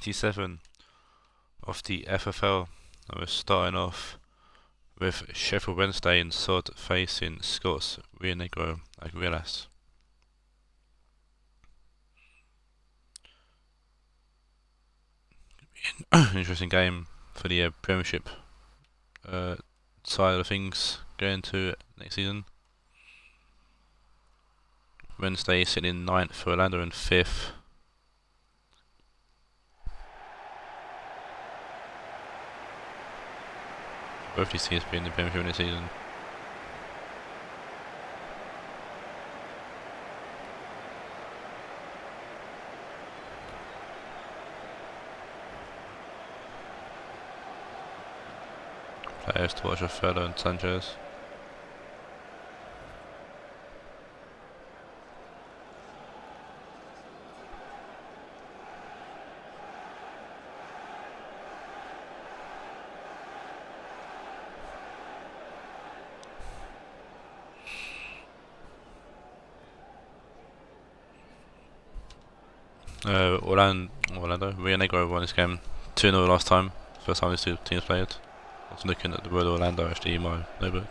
27 of the FFL, and we're starting off with Sheffield Wednesday and Sod facing Scots Rionegro Aguilas. Interesting game for the Premiership side of things going to next season. Wednesday sitting in 9th for Orlando and 5th. Both these teams being in the Premiership this season. Players to watch are Fella and Sanchez. Orlando, Rionegro won this game 2-0 last time. First time these two teams played. I was looking at the word Orlando actually in my notebook.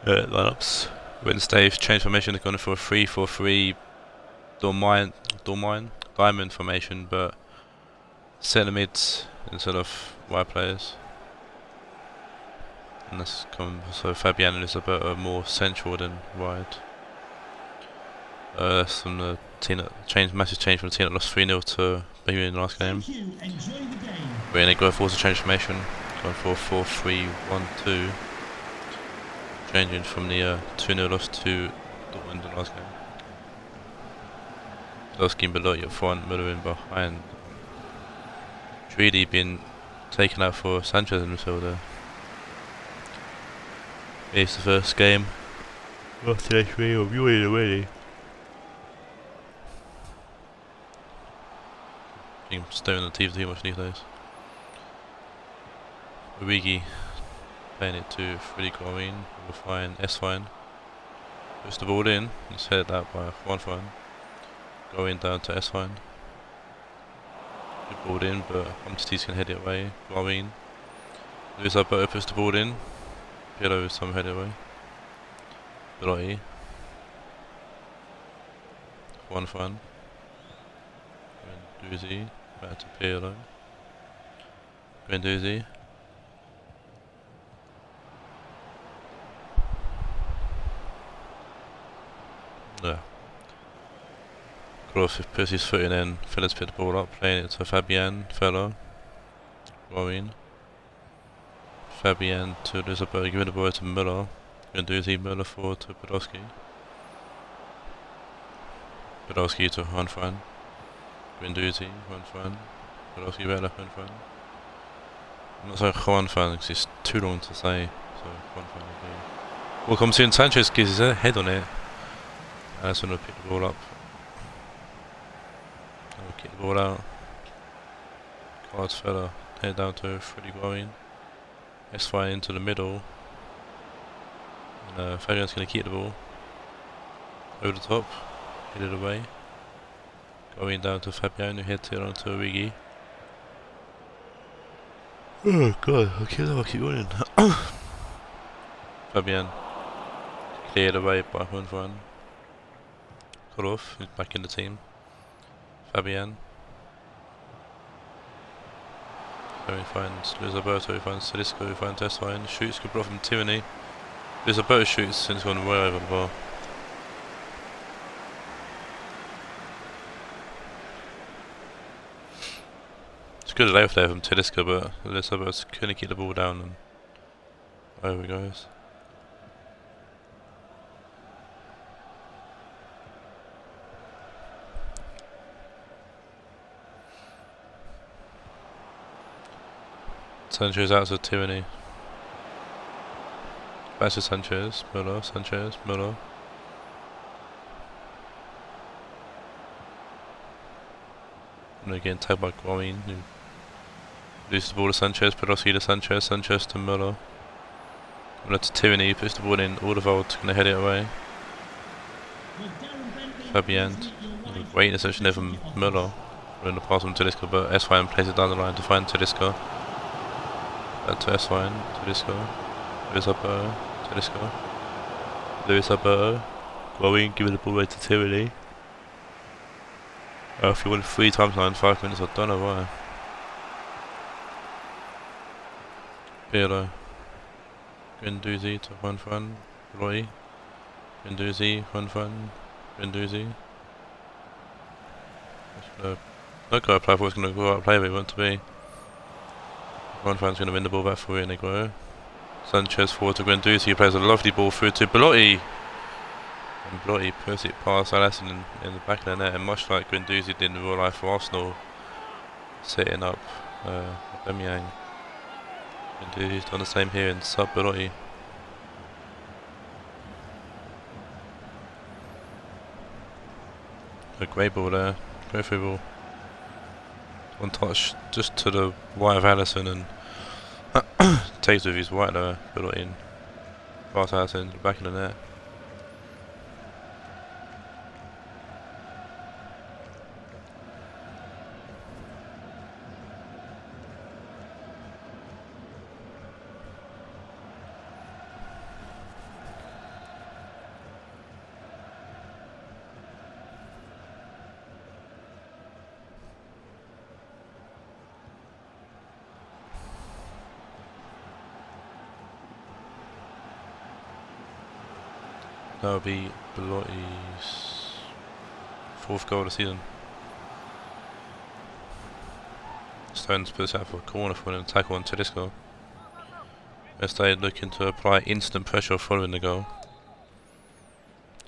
Lineups. Wednesday's changed formation, they're going for a 3-4-3 diamond formation, but centre mids instead of wide players. And that's come, so Fabian and Elizabeth are more central than wide. That's from the team that massive change from the team that lost 3-0 to Bohemian in the last game. Rionegro forced a change formation, going for 4-3-1-2. Changing from the 2-0 loss to Dortmund in the last game. Loskin below your front, Müller in behind. Raed being taken out for Sanchez in midfielder. It's the first game of today's video of viewing already. I'm staring at the TV too much these days. Origi playing it to Freddie Corwin, will find S-Fine. Puts the ball in, it's headed out by Juan. Going down to S-Fine. Good ball in, but Umtiti's can head it away. Corwin. Lewis Alberto puts the ball in. Pirlo is some head it away. Belotti. Juan. Guendouzi. Back to Pirlo. Guendouzi. Yeah. Kroos puts his foot in and Phillips put the ball up, playing it to Fabian, Fella, Rowing. Fabian to Elizabeth, giving the ball to Müller. Guendouzi, Müller forward to Podolski. Podolski to Juan. Guendouzi, Juan. Podolski back left Juan. I'm not saying Juan because it's too long to say, so Juan would be. Ball comes in, Sanchez gives his head on it. That's when we'll pick the ball up. We'll kick the ball out. Cards Fella, head down to Freddie going. S-Fine into the middle. And Fabian's going to keep the ball. Over the top, hit it away. Going down to Fabian, who heads it onto Origi. Oh god, I'll keep going. Fabian cleared away by Juan. Cut off, he's back in the team. Fabian. So he finds Luis Alberto, he finds Salisco, he finds S-Fine. Shoots, good block from Tierney. Luis Alberto shoots and it's gone way over the bar. It's good left there from Tedesco, but Luis Alberto couldn't keep the ball down and over it goes. Sanchez out to Tierney. Back to Sanchez, Müller. And they're getting tagged by Guamin, who loses the ball to Sanchez, Podolski to Sanchez, Sanchez to Müller. Müller to Tierney, puts the ball in, Alderweireld going to head it away. Fabian, waiting essentially for Müller. In the pass from Tedesco, but S1 plays it down the line to find Tedesco. Back to S1, Tedesco. Lewis Alberto, Tedesco. Lewis Alberto. Guamin giving the ball away to Tierney. If you won 3 times now in 5 minutes, I don't know why. Pirlo. Guendouzi to Juan, Roy. Guendouzi, Juan, Guendouzi. Not going to play for what's going to go out and play where he wants to be. Juan's going to win the ball back for Rionegro. Sanchez forward to Guendouzi, he plays a lovely ball through to Belotti. And Belotti puts it past Alisson in the back of the net, and much like Guendouzi did in real life for Arsenal, setting up Bohemian. Guendouzi's done the same here in sub Belotti. A great ball there, great free ball. One touch just to the right of Alisson and takes with his right there, Belotti in. Past Alisson, back of the net. That would be Belotti's 4th goal of the season. Stones puts out for a corner for an tackle on Tedesco. Matchday looking to apply instant pressure following the goal.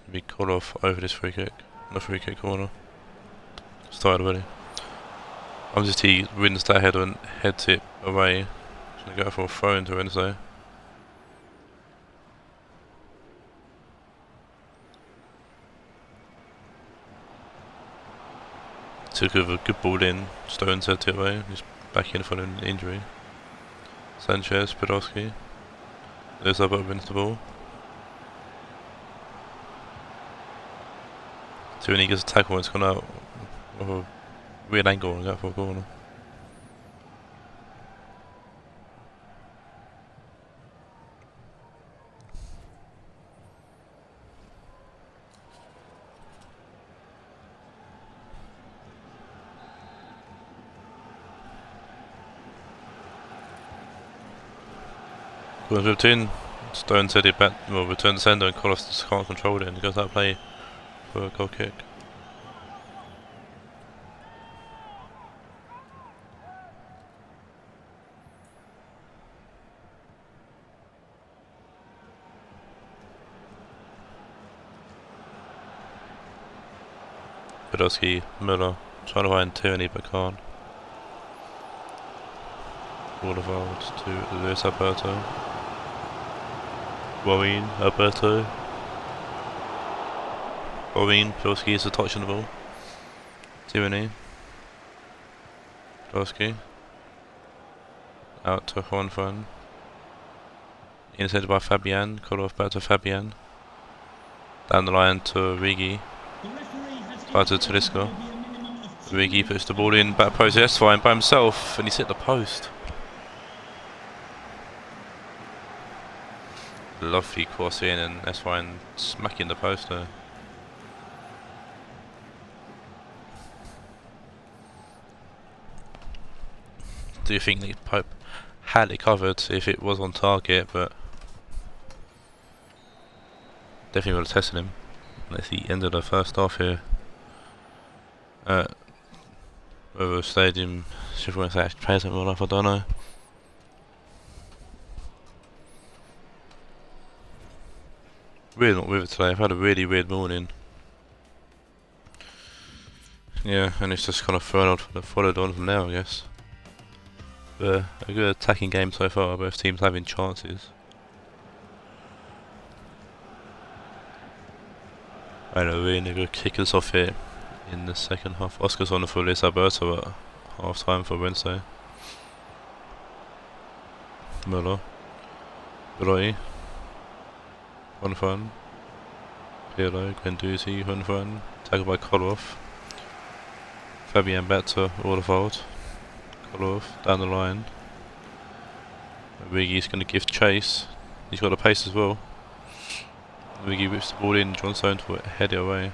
Be called off over this free kick. On the free kick corner. Started already. He wins that header and heads it away. He's going to go for a throw into Wednesday. Took a good ball in, Stones set it away, he's back in for an injury. Sanchez, Podolski. Lewis Alberto wins the ball. Tierney gets a tackle and it's gone out of a weird angle and got for a corner. Goes whipped in, Stone said it back, well, return the sender and Kolos just can't control it and he goes out to play for a goal kick. Podolski, Müller, trying to find Tierney but can't. Alderweireld to Luis Alberto. Guamin, Alberto. Guamin, Podolski is a touch on the ball. Tierney. Podolski. Out to Juan. Intercepted by Fabian, called off back to Fabian. Down the line to Rigi. Back to Tedesco. Rigi puts the ball in, back post, yes, fine by himself, and he's hit the post. Lovely cross in and S1 smacking the post there. Do you think that Pope had it covered if it was on target, but definitely would have tested him. That's the end of the first half here at River Stadium. Sheffield Wednesday actually plays it well enough, I don't know. Really not with it today, I've had a really weird morning. Yeah, and it's just kind of followed on from there, I guess. But a good attacking game so far, both teams having chances. I know, really good kick us off here in the second half. Oscar's on for Liz Alberto at half time for Wednesday. Müller. Roy. Hunfan. Pirlo. Guendouzi. Hunfan. Tackled by Koloff. Fabian back to Ordevold. Koloff down the line. Rigi's going to give chase. He's got the pace as well. Rigi whips the ball in. John Stones will head it away.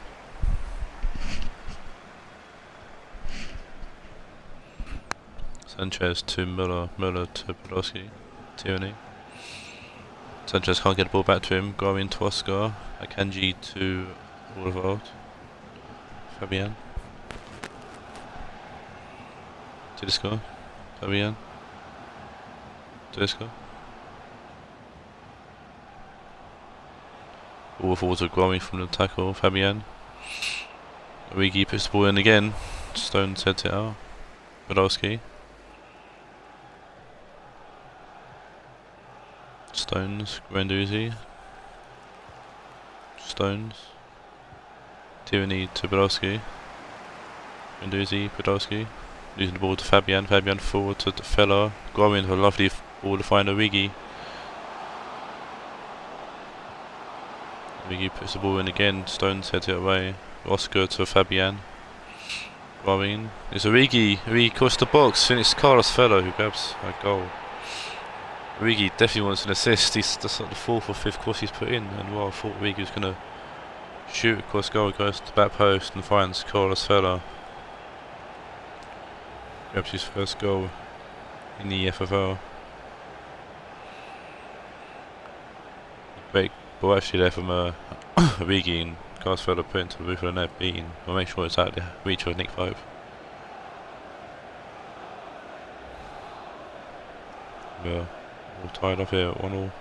Sanchez to Müller. Müller to Podolski. Tierney. Sanchez can't get the ball back to him. Going to Oscar. Akanji to Ordevold. Fabian. Tedesco. Fabian. Tedesco. Ordevold are growing from the tackle. Fabian. Rigi puts the ball in again. Stones heads it out. Podolski. Stones, Guendouzi. Stones. Tierney to Podolski. Guendouzi, Podolski. Losing the ball to Fabian. Fabian forward to the fella. Growing to a lovely ball to find Origi. Origi puts the ball in again. Stones heads it away. Oscar to Fabian. Growing. It's Origi. Origi crossed the box and it's Carlos Fella who grabs a goal. Origi definitely wants an assist. That's like the fourth or fifth cross he's put in, and I thought Origi was going to shoot across goal, goes to the back post and finds Carlos Fella. Grabs his first goal in the FFL. Great ball actually there from Origi, and Carlos Fella put into the roof of the net, beating. We'll make sure it's out the reach of Nick Pope. Yeah. All tied up here at 1-1.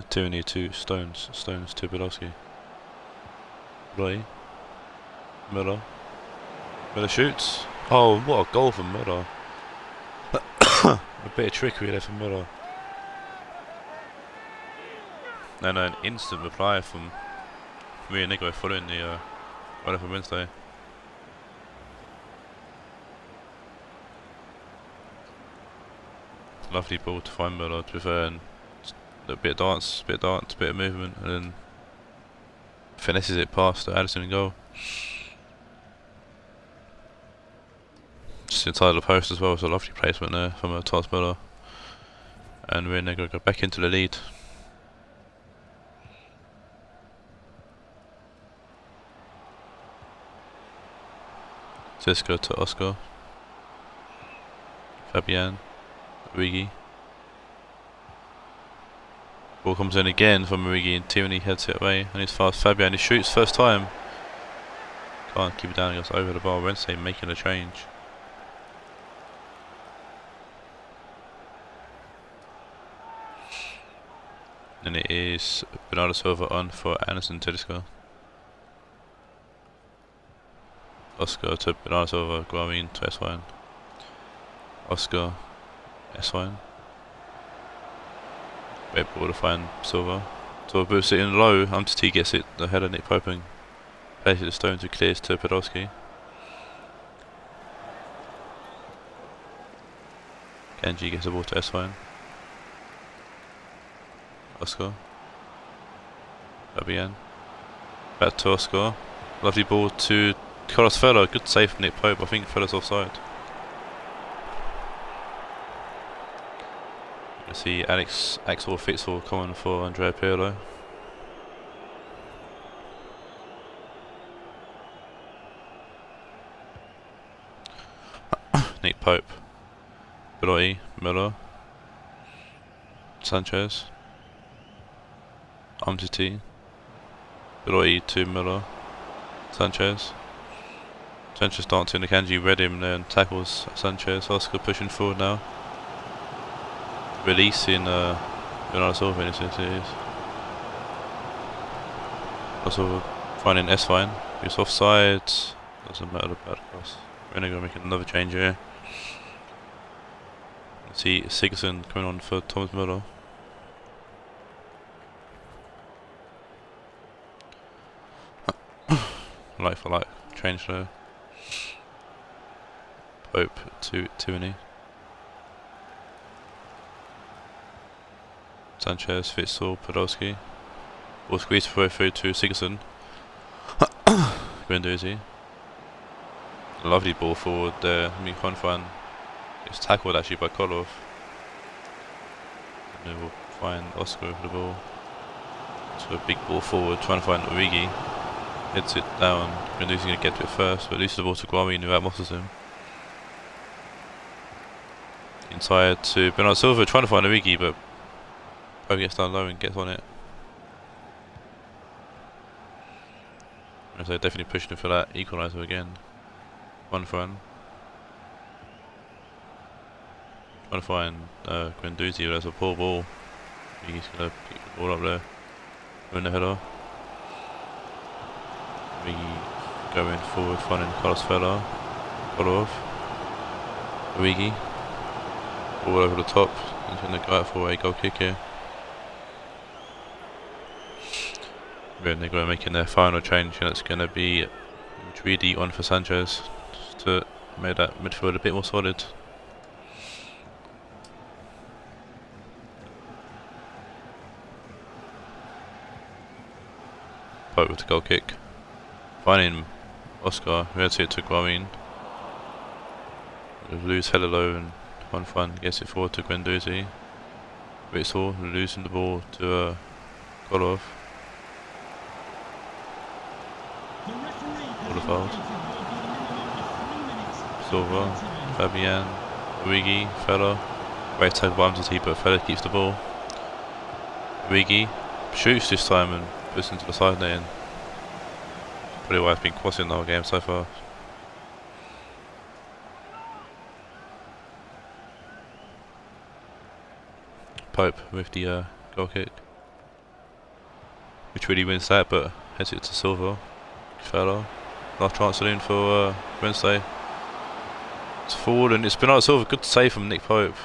Tierney to Stones. Stones to Podolski. Roy. Müller. Müller shoots. Oh, what a goal from Müller. A bit of trickery there from Müller. And an instant reply from Rionegro following the run from Wednesday. Lovely ball to find Müller to return. A bit of dance, bit of movement, and then finesses it past Addison and goal. Just inside the post as well, so a lovely placement there from Thomas Müller. And Rionegro got back into the lead. Cisco to Oscar. Fabian. Origi. Ball comes in again from Origi and Tierney heads it away and he's fast. Fabian, he shoots first time. Can't keep it down, he goes over the bar. Wednesday making a change. And it is Bernardo Silva on for Anderson Tedesco. Oscar to Bernardo Silva, Guamin to S1. Oscar, S1. Red ball to find Silva. Silva boosts it in low, T gets it ahead of Nick Pope and plays it to Stones who clears to Podolski. Kenji gets the ball to S1. Oscar. Fabian. Back to Oscar. Lovely ball to Carlos Fella. Good save from Nick Pope. I think Fella's offside. You see Alex Axel Fixel coming for Andrea Pirlo. Nick Pope. Beloy. Müller. Sanchez. Umtiti. Beloy to Müller. Sanchez. Sanchez dancing the Kanji, read him there and tackles Sanchez. Oscar pushing forward now. Releasing Bernardo Silva in this instance. Also finding S-Fine. He's offside. Doesn't matter about cross. Rionegro making another change here. See Sigurdsson coming on for Thomas Müller. Like for like, change there. Pope to Tierney. Sanchez, Witsel, Podolski. Ball squeezed through to Sigurdsson. Guendouzi. Lovely ball forward there. Juan is tackled actually by Kolov. And then we'll find Oscar with the ball. So a big ball forward, trying to find Origi. Hits it down. Guendouzi's going to get to it first, but loses the ball to Guarin who outmuscles him. Inside to Bernardo Silva, trying to find Origi, but Pope gets down low and gets on it. So they're definitely pushing for that equaliser again. 1 for 1. Trying to find Guendouzi, but that's a poor ball. He's going to pick the ball up there. Win the header. We going forward, finding Carlos Feller. Kolov. Origi. All over the top. He's going to go out for a goal kick here. Rionegro making their final change, and it's going to be Madrid on for Sanchez to make that midfield a bit more solid. Pope with the goal kick. Finding Oscar, who heads it to Guarin. Lose hella low and Juan gets it forward to Guendouzi. Witsel losing the ball to Kolov. All the fouls. Silva, Fabian, Origi, Feller. Great tackle by Mzati, but Feller keeps the ball. Origi shoots this time and puts into the side net. Probably why it's been crossing the whole game so far. Pope with the goal kick, which really wins that, but heads it to Silva. Feller, last chance saloon for Wednesday. It's forward and it's Bernardo Silva. Good save from Nick Pope.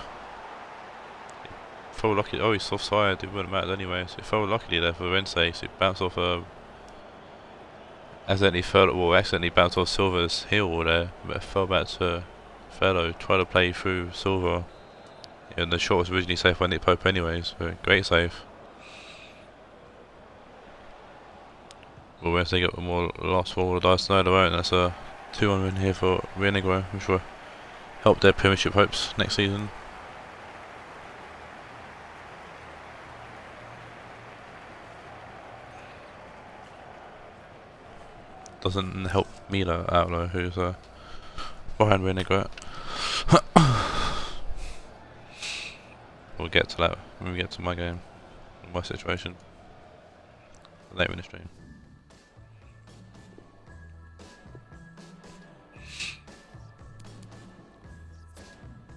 Fell lucky. Oh, he's offside. It wouldn't matter anyway. So it fell luckily there for Wednesday. So it bounced off accidentally bounced off Silva's heel there, but it fell back to Feller. Tried to play through Silva. And the shot was originally saved by Nick Pope anyway. So great save. Well, Wednesday get one more last roll of the dice tonight, won't. That's a 2-1 win here for Rionegro, which will help their Premiership hopes next season. Doesn't help Mila out though, who's behind Rionegro. We'll get to that when we get to my game, my situation later in the stream.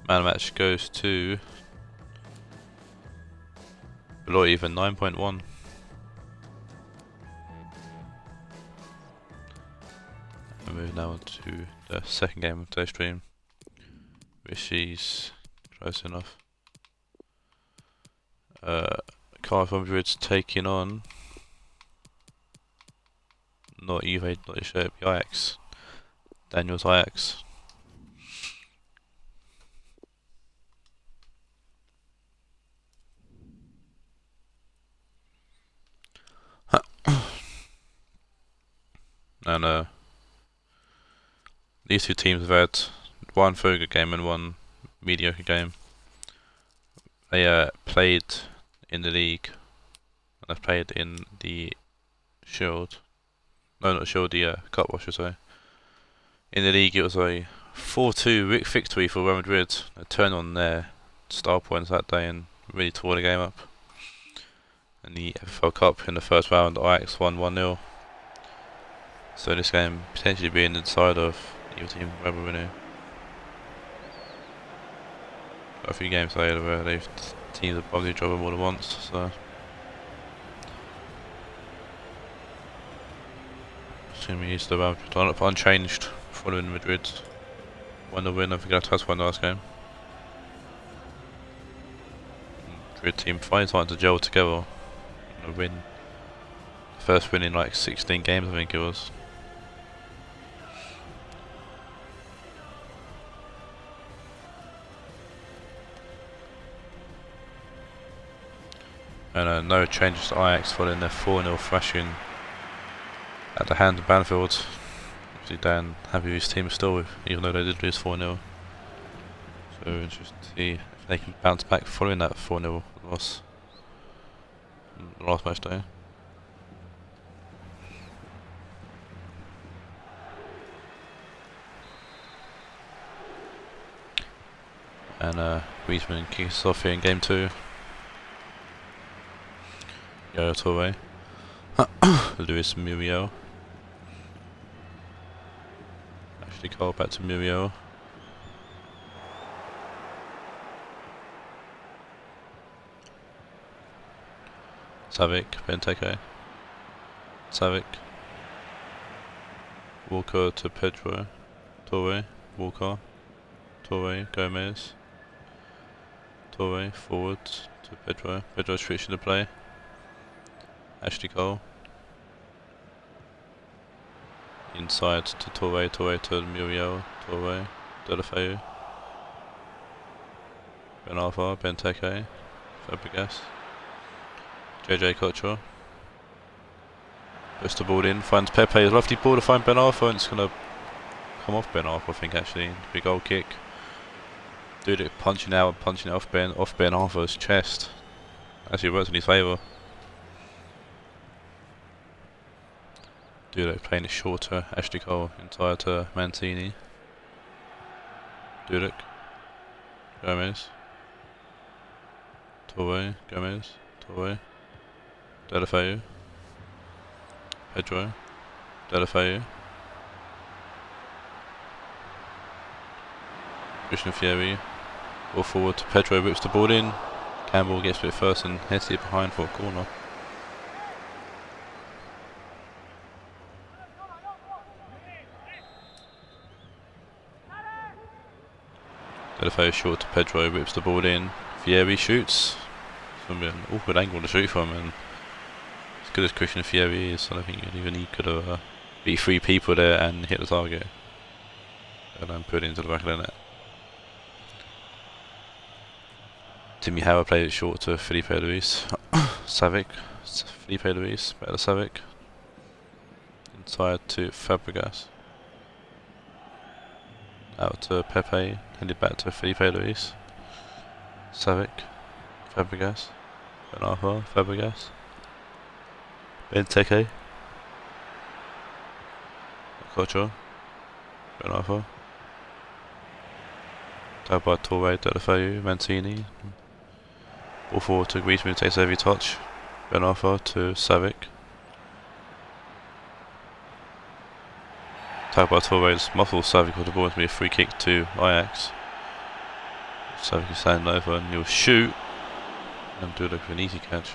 Man match goes to below even 9.1. I move now to the second game of today's stream, which is close enough. Cardiff Madrid's taking on not Juve, not the Ajax. Daniel's Ajax. And these two teams have had one very good game and one mediocre game. They played in the league, and they've played in the Shield. No, not Shield, the Cup, I should say. In the league, it was a 4-2 victory for Real Madrid. They turned on their star points that day and really tore the game up. In the FFL Cup, in the first round, Ajax won 1-0. So this game potentially being the side of your team, whether we know. Got a few games later where teams have bugged each other more than once, so it's going to be used to about unchanged following Madrid. 1-0 win over Galatasaray in the last game. Madrid team finally starting to gel together. A win. First win in like 16 games, I think it was. And no changes to Ajax following their 4-0 thrashing at the hands of Banfield. Obviously Dan happy with his team still, even though they did lose 4-0. So interesting to see if they can bounce back following that 4-0 loss the last match day. And Griezmann kicks off here in game 2. Go to away. Luis Muriel. Actually Cole back to Muriel. Savic, Benteke. Savic. Walker to Pedro. Torre, Walker. Torre, Gomez. Torre, forward to Pedro. Pedro switching the play. Ashley Cole. Inside to Torre, Torre to Muriel, Torre, Delafeu. Ben Arfa, Benteke, Fabregas. JJ Kocher. Puts the ball in, finds Pepe, a lovely ball to find Ben Arfa, and it's going to come off Ben Arfa, I think actually. Big goal kick. Dude, it punching out, punching it off Ben Arfa's chest. Actually works in his favour. Dudek playing it shorter, Ashley Cole inside to Mancini. Dudek. Gomez. Torre, Gomez, Torre. Delafeu. Pedro. Delafeu. Christian Fieri. Ball forward to Pedro, whips the ball in. Campbell gets it first and heads it behind for a corner. Delafeu short to Pedro, whips the ball in. Fieri shoots. It's going to be an awkward angle to shoot from, and as good as Christian Fieri is, I don't think even he could have beat 3 people there and hit the target. And then put it into the back of the net. Timmy Howard played it short to Felipe Luis. Savic. Felipe Luis, better to Savic. Inside to Fabregas. Out to Pepe, handed back to Felipe Luis. Savic, Fabregas, Ben Arfa, Fabregas, Benteke, Kocher, Ben Arfa, tagged by Torre, Delafeu, Mancini. Ball forward to Griezmann, takes every touch. Ben Arfa to Savic. Tagged by Torres, muffles Savic with the ball to be a free kick to Ajax. Savic is standing over and he'll shoot and do it with an easy catch.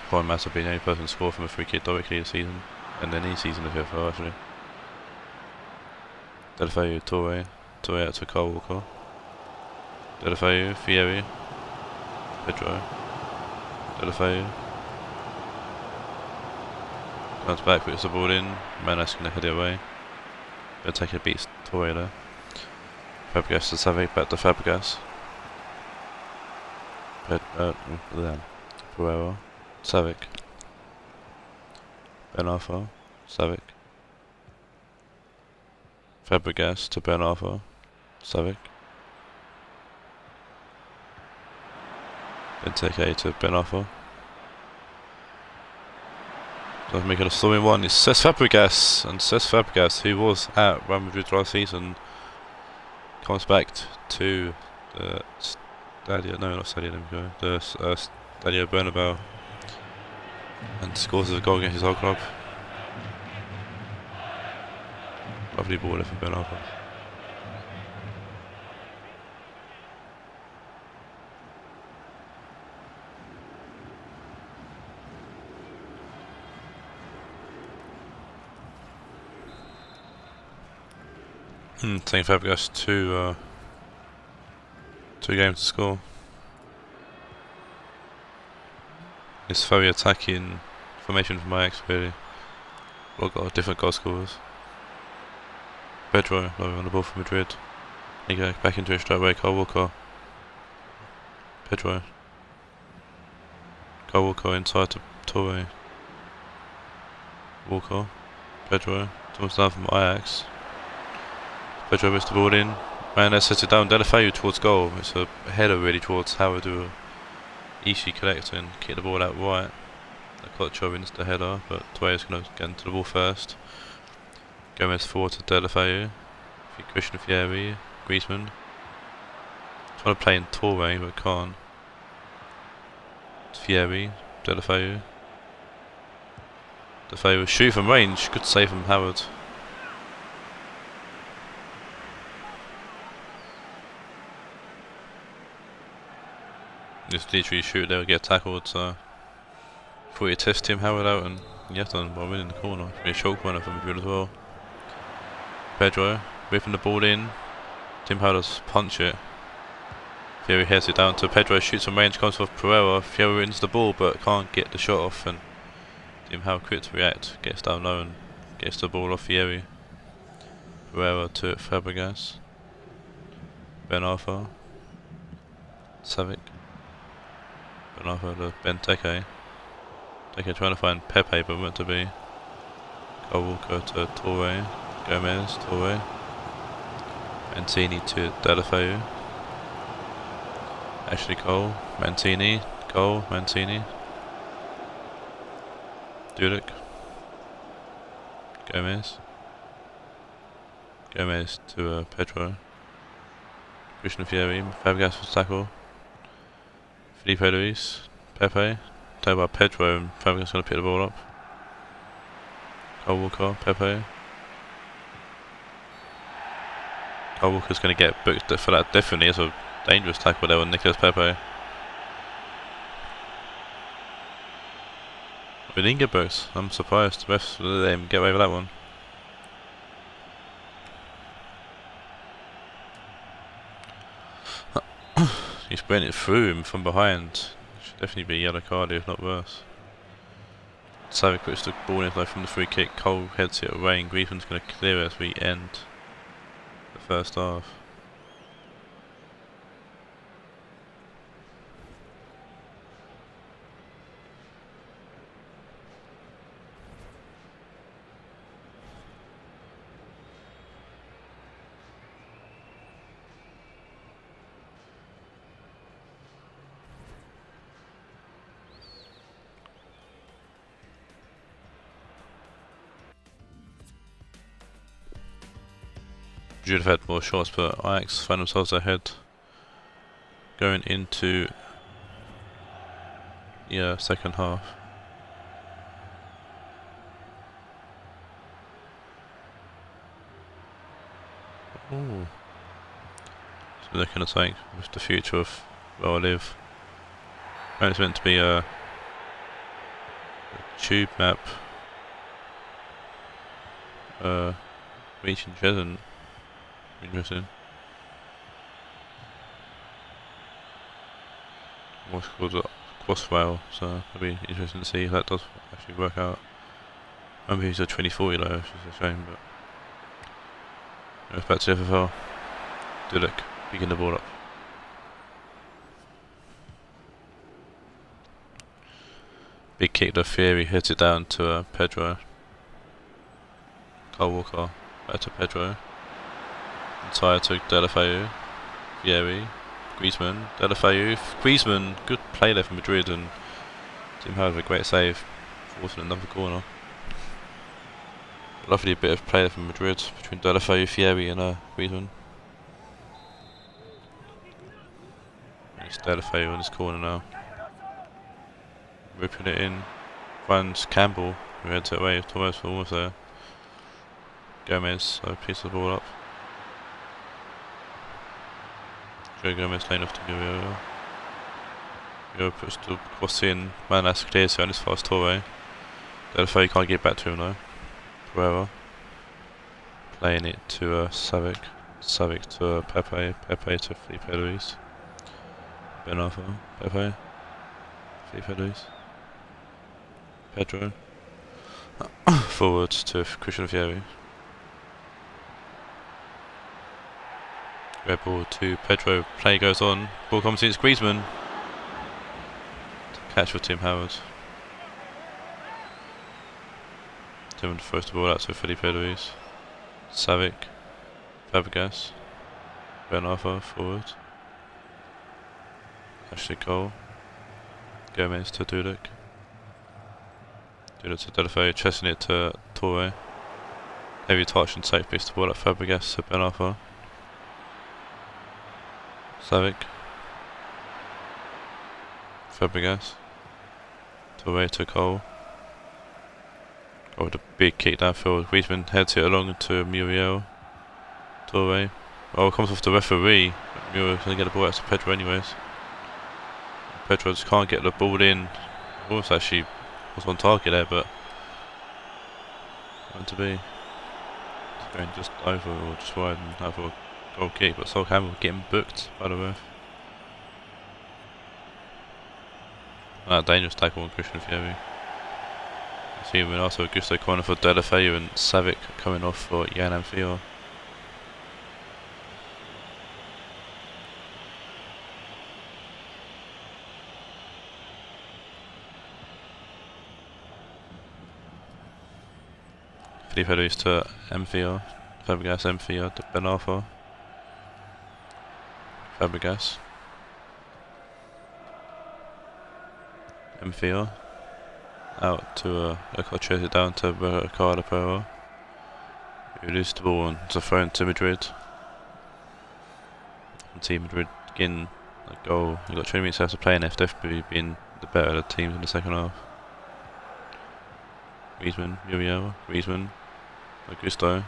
Quite massive being the only person to score from a free kick directly this season, and then any season of FFL actually. Delafeu, Torre out to Kyle Walker. Delafeu, Fieri, Pedro, Delafeu. Comes back, puts the ball in. Manas going to head it away. Benteke beats Torre there. Fabregas to Savic, back to Fabregas. Pereira, Savic. Ben Arfa, Savic. Fabregas to Ben Arfa, Savic. Benteke to Ben Arfa. Doesn't make it a stormy one. It's Cesc Fabregas, and Cesc Fabregas, who was at Real Madrid last season, comes back to the Stadio, no, not Stadio, let me go, the Stadio Bernabeu, and scores a goal against his old club. Lovely ball there for Ben Arfa. Taking Fabregas to 2 games to score. It's very attacking formation from Ajax, really. We've got different goal scorers. Pedro low on the ball for Madrid. He goes back into it straight away. Kyle Walker. Pedro. Kyle Walker inside to Torre. Walker. Pedro. Towards down from Ajax. Pedro missed the ball in. Man, sets it down. Delafeu towards goal. It's a header really towards Howard, who easily collect and kick the ball out right. Okocha wins the header, but Torre's going to get into the ball first. Gomez forward to Delafeu. Christian Fieri. Griezmann. Trying to play in Torre, but can't. Fieri. Delafeu. Delafeu shoot from range. Good save from Howard. Just literally shoot there, get tackled, so thought he'd test Tim Howard out, and yes, done by winning the corner. It's been a short corner for Madrid as well. Pedro whipping the ball in. Tim Howard's punch it. Fieri heads it down to Pedro, shoots from range, comes off Pereira. Fieri wins the ball but can't get the shot off, and Tim Howard quick to react, gets down low and gets the ball off Fieri. Pereira to Fabregas. Ben Arthur. Savic. Ben Arthur to Benteke. Benteke trying to find Pepe but meant to be. Kyle Walker to Torre. Gomez, Torre. Mancini to Delafeu. Ashley Cole, Mancini, Cole, Mancini. Dudek. Gomez. Gomez to Pedro. Christian Fieri, Fabregas for tackle. Felipe Luis, Pepe. Taken by Pedro, and Fabregas going to pick the ball up. Kyle Walker, Pepe. Kyle Walker's going to get booked for that, definitely. It's a dangerous tackle there on Nicolas Pepe. We didn't get booked. I'm surprised the refs let him get away with that one. He sprint it through him from behind. Should definitely be a yellow card, if not worse. Savic puts the ball in from the free kick. Cole heads it away, and Griezmann's going to clear it as we end the first half. Should have had more shots, but Ajax find themselves ahead going into the second half. Ooh. So they're going to take with the future of where I live. And it's meant to be a tube map reaching Cheshunt. Interesting. What's called a crossrail, so it'll be interesting to see if that does actually work out. I remember he's a 2040 though, which is a shame, but goes back to the FFL. Dudek picking the ball up. Big kick to Fieri, hits it down to Pedro. Kyle Walker, back to Pedro. Inside to Delafeu, Fieri, Griezmann, Delafeu, Griezmann, good play there from Madrid, and Tim Howard with a great save, forcing another corner. Lovely bit of play there from Madrid between Delafeu, Fieri and Griezmann. And it's Delafeu on this corner now. Ripping it in, finds Campbell, who heads it away, almost there. Gomez, picks the ball up. Joe Gomez laying off to Guerrero. Guerrero puts the cross in. Man, that's clear, so it's fast Torre. Delafeu can't get back to him though. Pereira. Playing it to Savic. Savic to Pepe. Pepe to Felipe Luis. Ben Arthur, Pepe, FIFA Luis, Pedro, forward to Christian Fieri. Red ball to Pedro, play goes on, ball comes in, it's Griezmann. Catch for Tim Howard. Tim throws the ball out to Felipe Luis. Savic, Fabregas, Ben Arthur forward. Ashley Cole, Gomez to Dudek. Dudek to Delafeu, chesting it to Torre. Heavy touch and safe piece to ball at Fabregas to Ben Arthur. Savic, Fabregas, Torre to Cole. With a big kick downfield, Griezmann heads it along to Muriel. Torre. Oh, it comes off the referee. Muriel's going to get the ball out to Pedro anyways. Pedro just can't get the ball in. Almost actually was on target there, but meant to be. It's going just over or just wide and have a goal kick, but Sol Campbell getting booked by the ref. That dangerous tackle on Christian Fieri. See him also Augusto corner for Delafeu and Savic coming off for Jan Amphio. Felipe Luis to Amphio. Fabregas, Amphio to Ben Arthur. Fabregas. Amphio. Out to chase it down to Ricardo Pereira. Who loses the ball and it's a throw to Madrid. And Team Madrid getting a goal. They've got 20 minutes left to play and they've definitely been the better of the teams in the second half. Griezmann, Muriel, Griezmann, Augusto.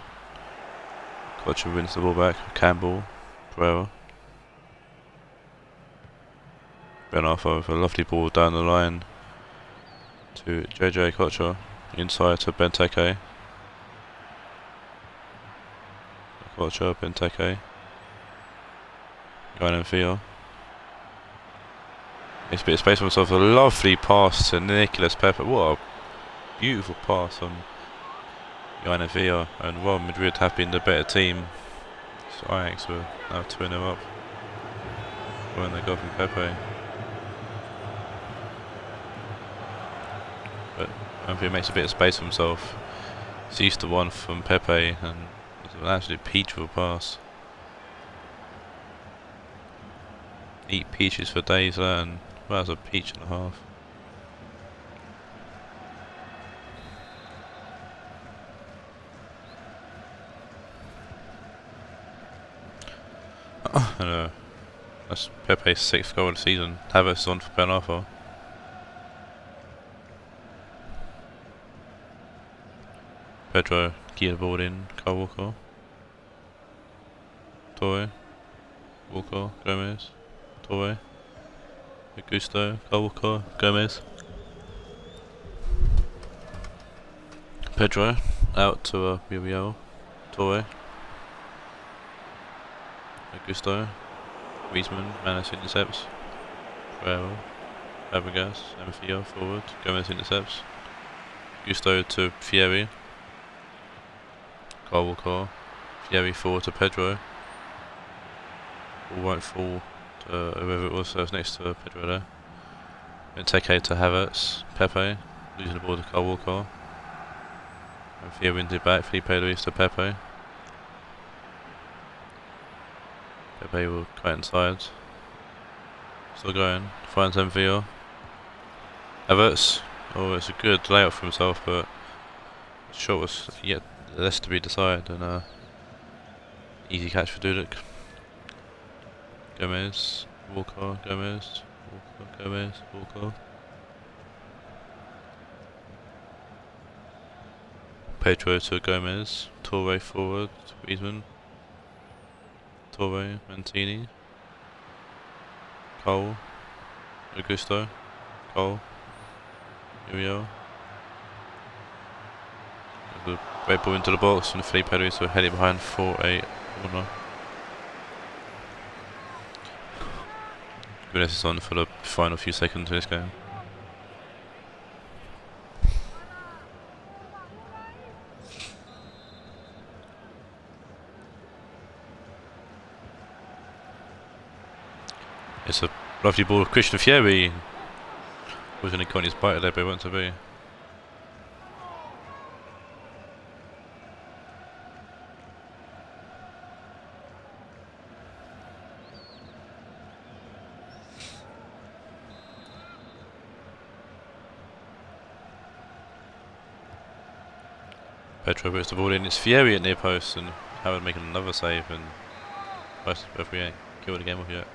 Kocher wins the ball back. Campbell, Pereira. Ben Arthur with a lovely ball down the line to JJ Kocher, inside to Benteke. Kocher, Benteke. Going in field. Makes a bit of space for himself. A lovely pass to Nicolas Pepe. What a beautiful pass on Jan Amphio. And while Madrid have been the better team, so Ajax were now 2-0 up when they got from Pepe. But Amphio makes a bit of space for himself. Sees the one from Pepe and it's an absolute peach of a pass. Eat peaches for days there, and well, that's a peach and a half. And that's Pepe's 6th goal of the season. Havertz on for Ben Arthur. Pedro gear the ball in. Kyle Walker. Torre. Walker. Gomez. Torre. Augusto. Kyle Walker. Gomez. Pedro out to Muriel. Torre. Augusto. Griezmann. Manos intercepts. Pereira. Fabregas. Amphio forward. Gomez intercepts. Augusto to Fieri. Kyle Walker. Fieri forward to Pedro. Ball won't fall to whoever it was, so it's next to Pedro there. Benteke to Havertz. Pepe. Losing the ball to Kyle Walker. And Fieri wins it back. Felipe Luis to Pepe. Pepe will cut inside. Still going. Finds Amphio. Havertz. Oh, it's a good layout for himself, but the shot was yet less to be decided, and easy catch for Dudek. Gomez, Walker, Gomez, Walker, Gomez, Walker. Pedro to Gomez, Torre forward, Griezmann, Torre, Mantini, Cole, Augusto, Cole, Muriel. The red ball into the box and Felipe Luis will head it behind for a corner. Juventus is on for the final few seconds of this game. It's a lovely ball of Christian Fieri. Was going to go on his bite there, but it went to be. Petro puts the ball in. It's Fieri at near post, and Howard making another save, and both referee killed the game off yet.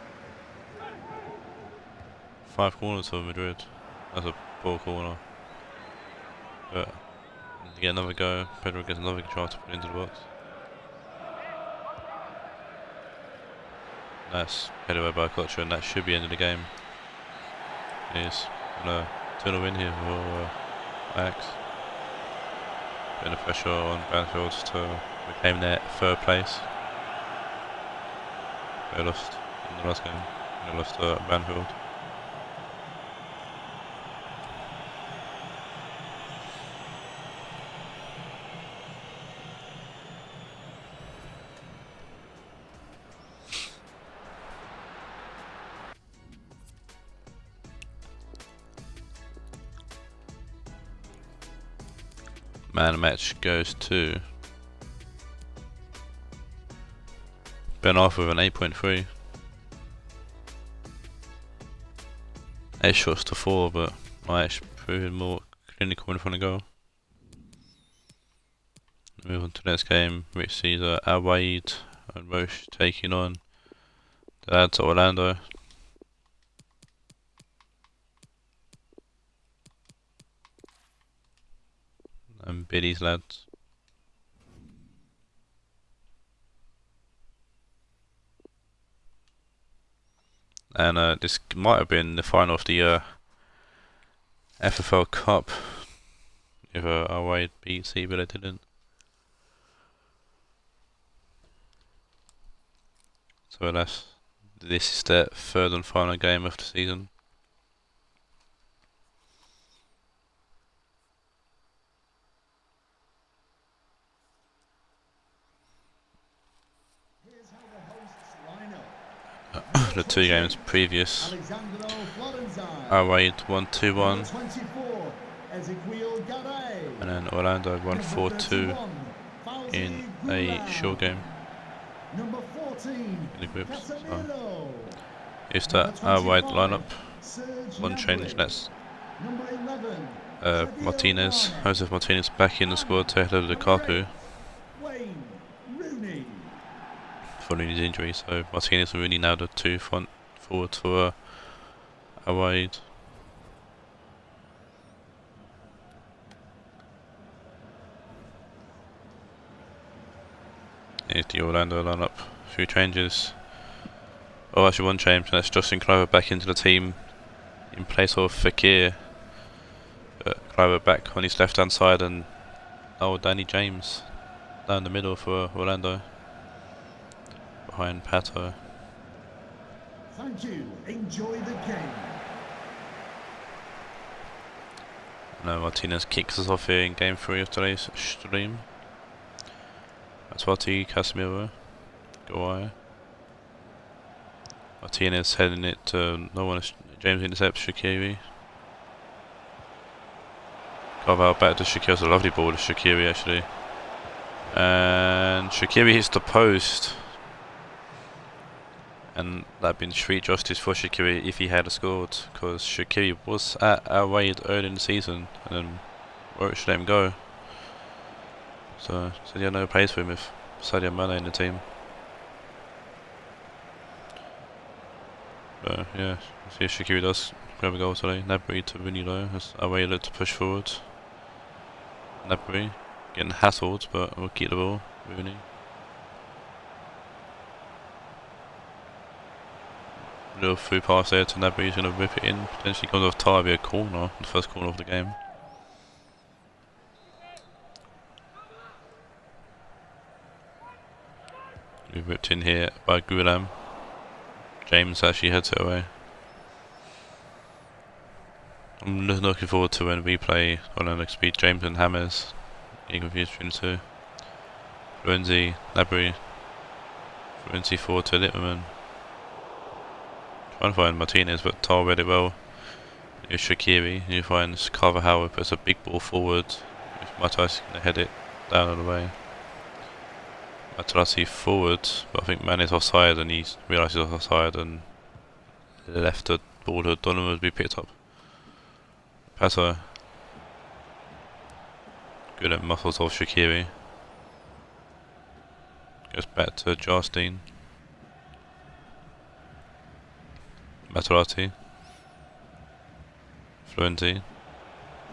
5 corners for Madrid. That's a poor corner. But to get another go, Pedro gets another chance to put it into the box. That's headed away by Kocher, and that should be the end of the game. It is. And a 2-0 win here for Ajax. Putting the pressure on Banfield to reclaim their 3rd place. They lost in the last game. They lost to Banfield. Man of the match goes to Ben Arthur with an 8.3. 8 shots to 4, but Ajax proving more clinical in front of goal. Move on to the next game, which sees Raed and Roche taking on the lads at Orlando. And Billy's lads. And this might have been the final of the FFL Cup if Raed beat C, but I didn't. So this is the 3rd and final game of the season. The 2 games previous, Raed won 2-1, and then Orlando won 4-2 in a short game in the groups. So it's that Raed lineup. One change, that's Martinez, Joseph Martinez back in the squad to head of Lukaku following his injury, so Martinez and Rooney now the 2 front forwards for Raed. Here's the Orlando lineup. A few changes. Oh, actually one change. That's Justin Cliver back into the team in place of Fekir. Cliver back on his left hand side, and Danny James down the middle for Orlando. Behind Pato. Thank you. Enjoy the game. Now Martinez kicks us off here in game 3 of today's stream. Matuati, Casemiro, Guaya. Martinez heading it to no one. James intercepts Shaqiri. Carvalho back to Shaqiri. It's a lovely ball to Shaqiri actually. And Shaqiri hits the post. And that'd been street justice for Shaqiri if he had scored, because Shaqiri was at Raed early in the season and then Roach let him go. So he had no place for him with Sadio Mane in the team. So yeah, see if Shaqiri does grab a goal today. Nabry to Rooney though, as Raed look to push forward. Nabry getting hassled, but we'll keep the ball. Rooney. Little through pass there to Nabry, he's going to whip it in. Potentially comes off tie, be a corner, the first corner of the game. We've whipped in here by Gulam. James actually heads it away. I'm looking forward to when we play on an speed James and Hammers. Getting confused between the two. Florenzi, Labry. Florenzi forward to Littman. Trying to find Martinez, but Taawoun read it well. Here's Shaqiri. You find Carvajal puts a big ball forward. With Matas going to head it down on the way. Materazzi forward, but I think Mane's offside and he realises he's offside and left the ball to Donovan to be picked up. Pato. Good at muscles of Shaqiri. Goes back to Jarstein. Materazzi. Florenzi.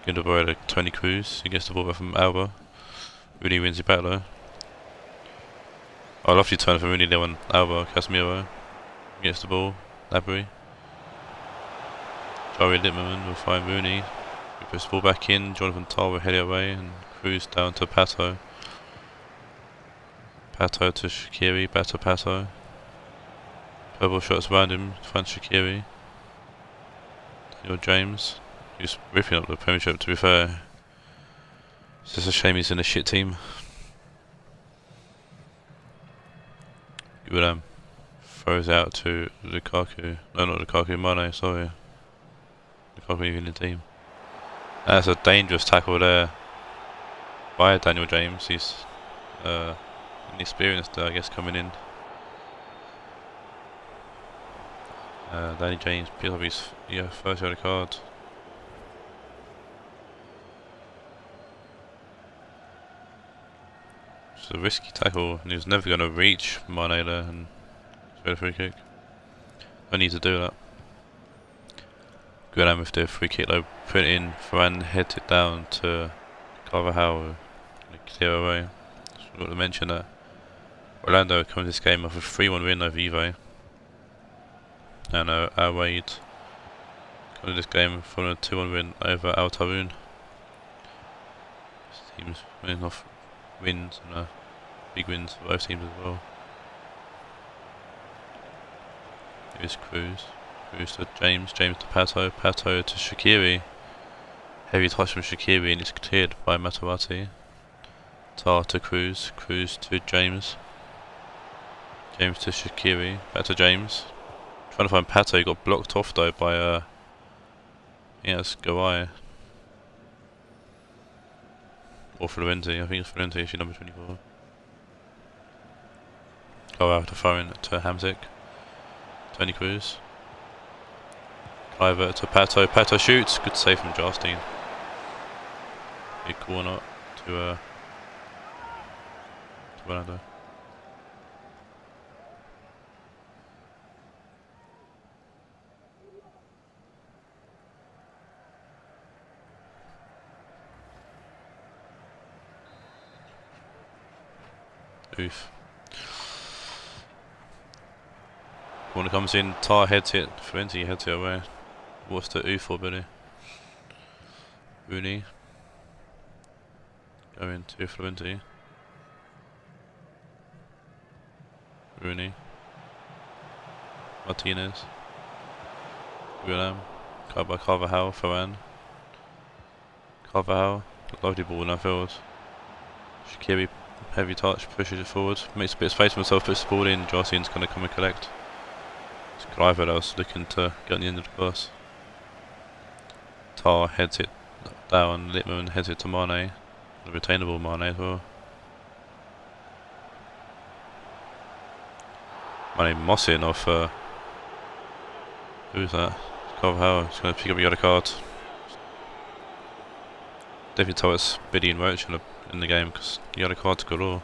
Good to borrow to Tony Cruz. He gets the ball back from Alba. Rooney wins it back though. Oh, lovely turn from Rooney there on Alba. Casemiro gets the ball. Labry. Jari Littman will find Rooney. He puts the ball back in. Jonathan Tah will head it away and Cruz down to Pato. Pato to Shaqiri. Back to Pato. Purple shots around him. Finds Shaqiri. Daniel James. He's ripping up the Premiership, to be fair. It's just a shame he's in a shit team. Gulam throws out to Lukaku. No, not Lukaku, Mane, sorry. Lukaku even in the team. That's a dangerous tackle there by Daniel James. He's inexperienced, I guess, coming in. Danny James picks up his first yellow card. It's a risky tackle, and he was never going to reach Mane there, and it's a free kick. I need to do that. Good with the free kick though, put it in, Varane heads it down to Carvajal, clear away. Just forgot to mention that Orlando comes this game off a 3-1 win over Juve. And Raed comes this game from a 2-1 win over Taawoun. This team's winning off wins and big wins for both teams as well. Here's Cruz. Cruz to James. James to Pato. Pato to Shaqiri. Heavy touch from Shaqiri and it's cleared by Materazzi. Tah to Cruz. Cruz to James. James to Shaqiri. Back to James. Trying to find Pato. He got blocked off though by yeah, it's Gawai. Or Florenzi, I think it's Florenzi, actually number 24. Go out to throw in to Hamzik. Tony Cruz. Cliver to Pato. Pato shoots. Good save from Jarstein. Big corner to Ronaldo. Oof. Corner comes in, Tah heads it, Florenzi heads it away. What's the oof for Billy? Rooney. Going to Florenzi. Rooney. Martinez. Gulam. Carvajal, Varane. Carvajal. Lovely ball in our field. Shaqiri. Heavy touch, pushes it forward, makes a bit of space for himself, puts the ball in, Jarstein's going to come and collect. It's Cliver that was looking to get on the end of the pass. Tah heads it down, Littman heads it to Mane, the retainable Mane as well. Mane mossing off, who's that? Carvajal, he's going to pick up the other card. Definitely told us Biddy and Roach in the game because the other cards galore.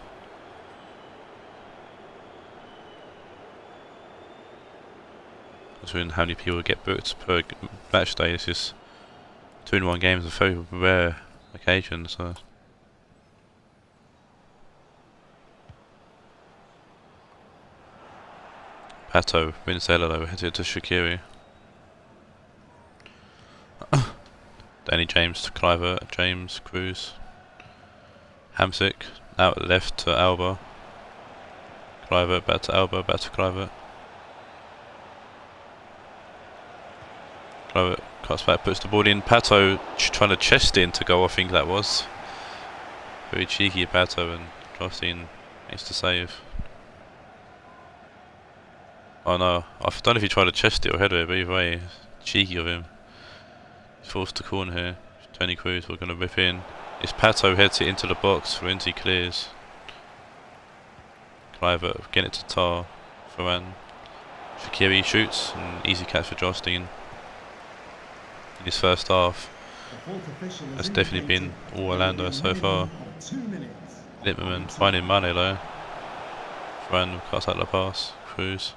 Considering how many people get booked per match day, this is 2-in-1 games, a very rare occasion, so. Pato, Vincella though, headed to Shaqiri. Danny James to Cliver, James, Cruz. Hamzik, out left to Alba. Cliver, back to Alba, back to Cliver. cuts back, puts the ball in. Pato trying to chest in to go, I think that was. Very cheeky Pato, and Justin makes the save. Oh no, I don't know if he tried to chest it or header it, but either way, cheeky of him. He's forced to corner here. Tony Cruz, we're going to rip in. It's Pato heads it into the box, Florenzi clears. Kluivert getting it to Tar, Varane. Shaqiri shoots, and easy catch for Justin. In his first half. That's definitely been all Orlando so far. Lippmann finding Mane though. Varane cuts out the pass, Cruz.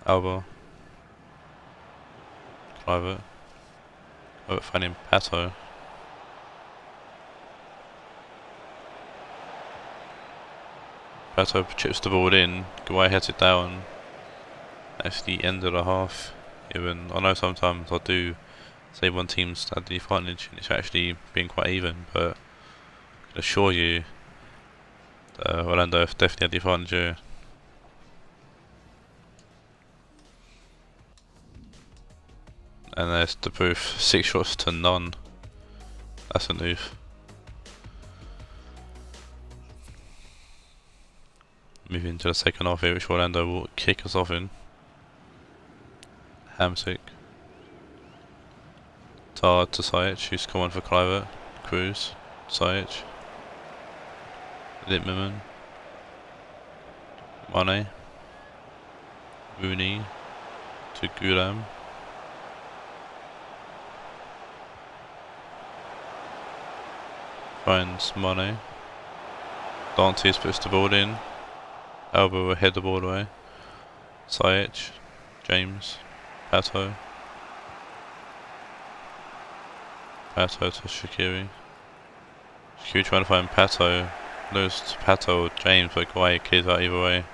Alba. Kluivert. Finding Pato. Pato chips the ball in, Guay heads it down. That's the end of the half. Even I know sometimes I do say one team's had the advantage and it's actually been quite even, but I can assure you that Orlando have definitely had the advantage here. And there's the proof, 6 shots to none. That's a move. Moving to the second half here, which Orlando will kick us off in. Hamsik. Tar to Sajic, who's come on for Kluivert. Cruz. Sajic. Lippmann. Mane. Rooney. To Gulam. Finds Mane. Dantes puts the ball in. Alba will head the ball away. Sajic. James. Pato. Pato to Shaqiri. Shaqiri trying to find Pato. Lose to Pato or James, but Guay clears out either way.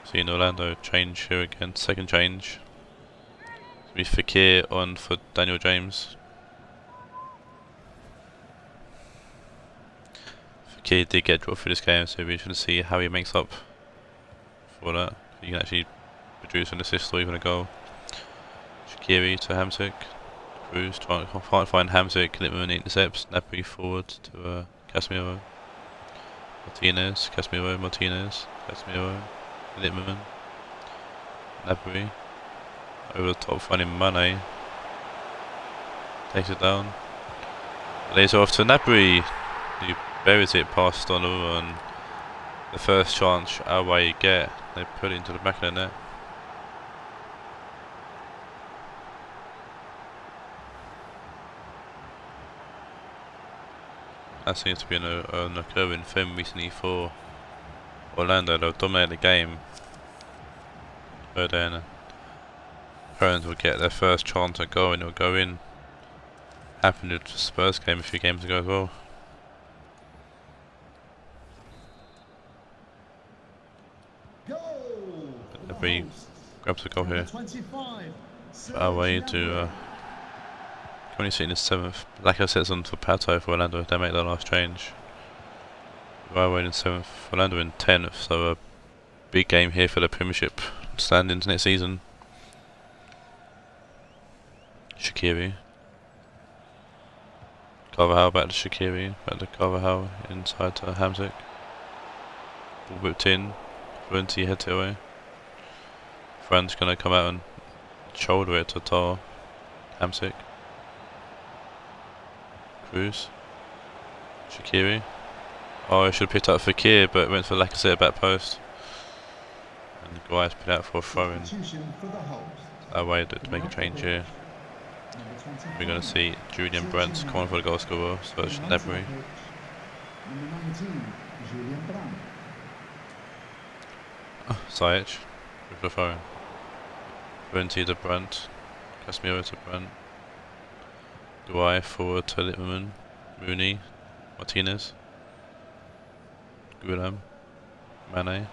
Seeing Orlando change here again. Second change. It's going to be Fekir on for Daniel James. Fekir did get dropped through this game, so we should see how he makes up for that. He can actually produce an assist or even a goal. Shaqiri to Hamsik. Cruz trying to find Hamsik. Lippmann intercepts. Napoli forward to Casemiro. Martinez. Casemiro. Martinez. Casemiro. Lippmann. Napoli. Over the top finding Mane. Takes it down. Lays it off to Napoli. He buries it past Donovan. And the first chance our way you get, they put it into the back of the net. That seems to be an occurring theme recently for Orlando. They'll dominate the game, but then opponents will get their first chance at goal and it'll go in. Happened with the Spurs game a few games ago as well. He grabs the goal here. Our way to currently sitting in 7th. Like I said, it's on for Pato for Orlando if they make their last change. Our way in 7th, Orlando in 10th, so a big game here for the Premiership standings next season. Shaqiri. Carvajal back to Shaqiri, back to Carvajal inside to Hamsik. Ball whipped in, Florenzi heads it away. Fran's gonna come out and shoulder it to Tar. Hamsik. Cruz. Shaqiri. Oh, I should have picked up Fekir, but went for Lacazette back post. And Guay's put out for a throw in. That way to make a change here. We're going to see Julian Brandt come on for the goal scorer, so it's Nebri. Sajic with the phone. Venti to Brandt. Casemiro to Brandt. Guay forward to Lippmann. Rooney. Martinez. Gulam. Mane.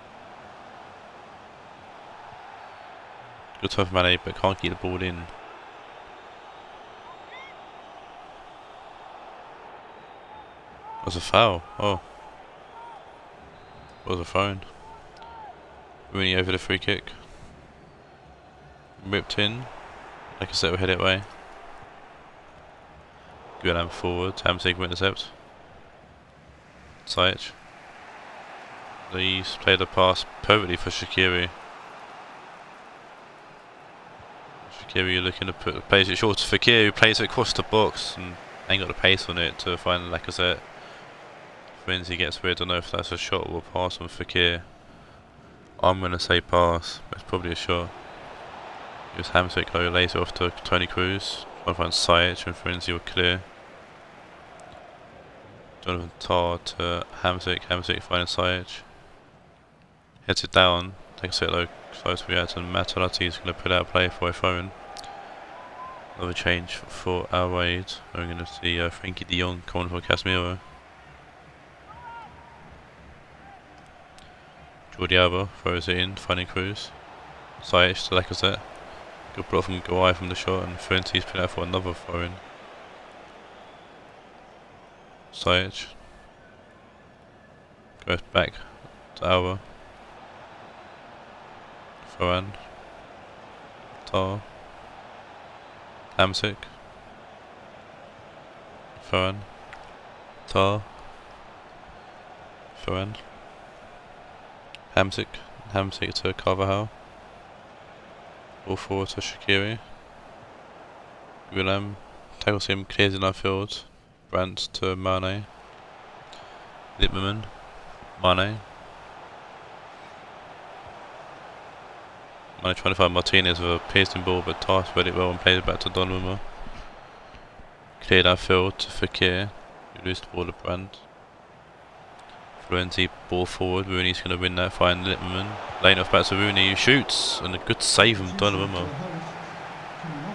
Good stuff Mane, but can't get the ball in. Was a foul. Oh. Was a phone. Rooney over the free kick. Ripped in. Like I said, we'll head it away. Guilherme forward, Hamsik will intercept. Sajic. He's played a pass perfectly for Shaqiri. Shaqiri looking to plays it short to Fekir, who plays it across the box and ain't got the pace on it to find Lacazette. Frenzy gets weird, I don't know if that's a shot or a pass on Fekir. I'm gonna say pass, but it's probably a shot. It was Hamsik who lays it off to Toni Kroos. Trying to find Sajic and Frenzy were clear. Jonathan Tah to Hamsik, Hamsik finding Sajic. Heads it down, takes it low, close to Raed, and Materazzi is going to put out play for a phone. Another change for our Raed. We're going to see Frankie de Jong coming for Casemiro. Jordi Alba throws it in, finding Kroos. Sajic to Lacazette. Good block from Gawai from the shot, and Fuentes put out for another throw in. Sajic goes back to Alba. Varane, Tah, Hamsik, Varane, Tah, Varane, Hamsik to Carvajal, ball forward to Shaqiri, Guilherme tackles him, clears in our field, Brandt to Mane, Lippmann, Mane trying to find Martinez with a piercing ball, but Tah read it well and played it back to Donnarumma. Cleared our field to Fekir, who lose the ball to Brandt. Florenzi ball forward, Rooney's going to win that, find Lippmann. Laying off back to Rooney, who shoots, and a good save from Donnarumma.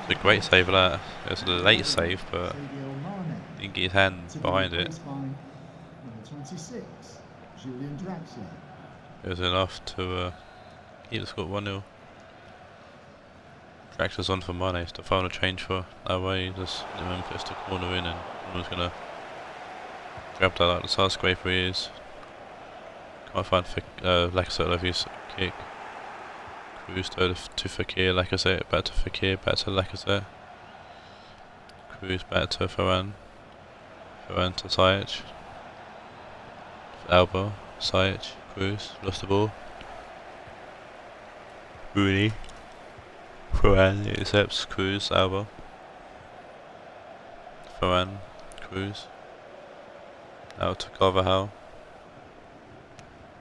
It's a great save of that. It was a late save, but he didn't get his hand behind it. It was enough to keep the score 1-0. Draxler's on for Mane, it's the final change for our way. Just puts the corner in, and someone's gonna grab that like the side scraper he is. Can't find Lacazette of his kick. Kroos to Fekir, Lacazette, back to Fekir, back to Lacazette. Kroos back to Varane. Varane to Sajic. Alba, Sajic, Kroos, lost the ball. Rooney. Varane intercepts Kroos, Alba. Varane, Kroos. Out to Carvajal.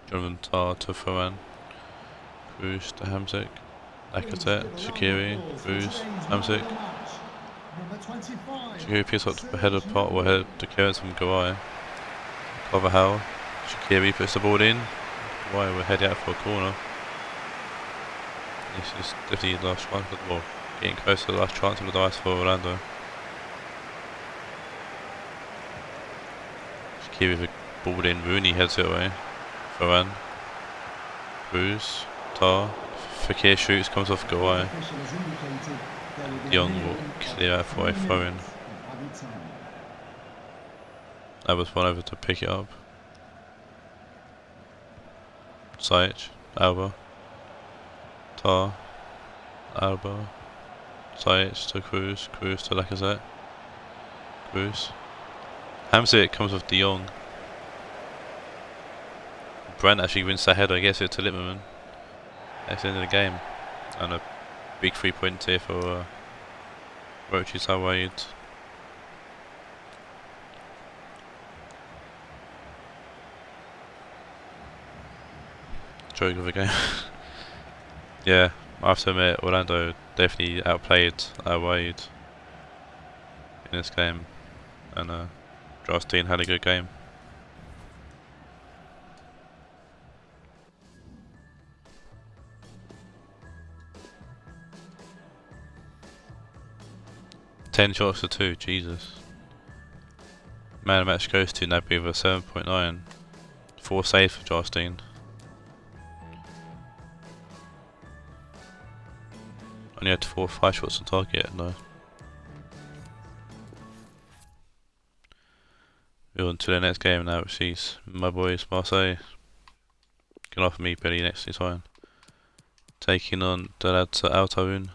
Jonathan Tah to Varane. Kroos to Hamsik. Lacazette, Shaqiri, Kroos, Hamsik. Shaqiri picks up the header part or head to clearance from Gawai. Carvajal. Shaqiri puts the ball in. Gawai will head out for a corner. This is definitely the last chance of the ball. Getting close to the last chance of the dice for Orlando. Shaqiri with a ball in, Rooney heads it away. Varane. Kroos. Tah. Fekir shoots, comes off Gawai. Young will clear out for a throw in. That was one over to pick it up. Sajic. Alba. Tah, Alba, Sajic to Kroos, Kroos to Lacazette, Kroos. Hamsik comes off de Jong. Brandt actually wins that header, gets it to Lippmann. That's the end of the game. And a big 3 points here for Roach's Raed. Joke of a game. Yeah, I have to admit, Orlando definitely outplayed our Raed in this game, and Justin had a good game. Ten shots to 2, Jesus. Man of the match goes to Naby with a 7.9. 4 saves for Justin. Only had 4 or 5 shots on target, no. We're on to the next game now, which is my boys Marseille. Can offer me Billy next time. Taking on the lads at Taawoun.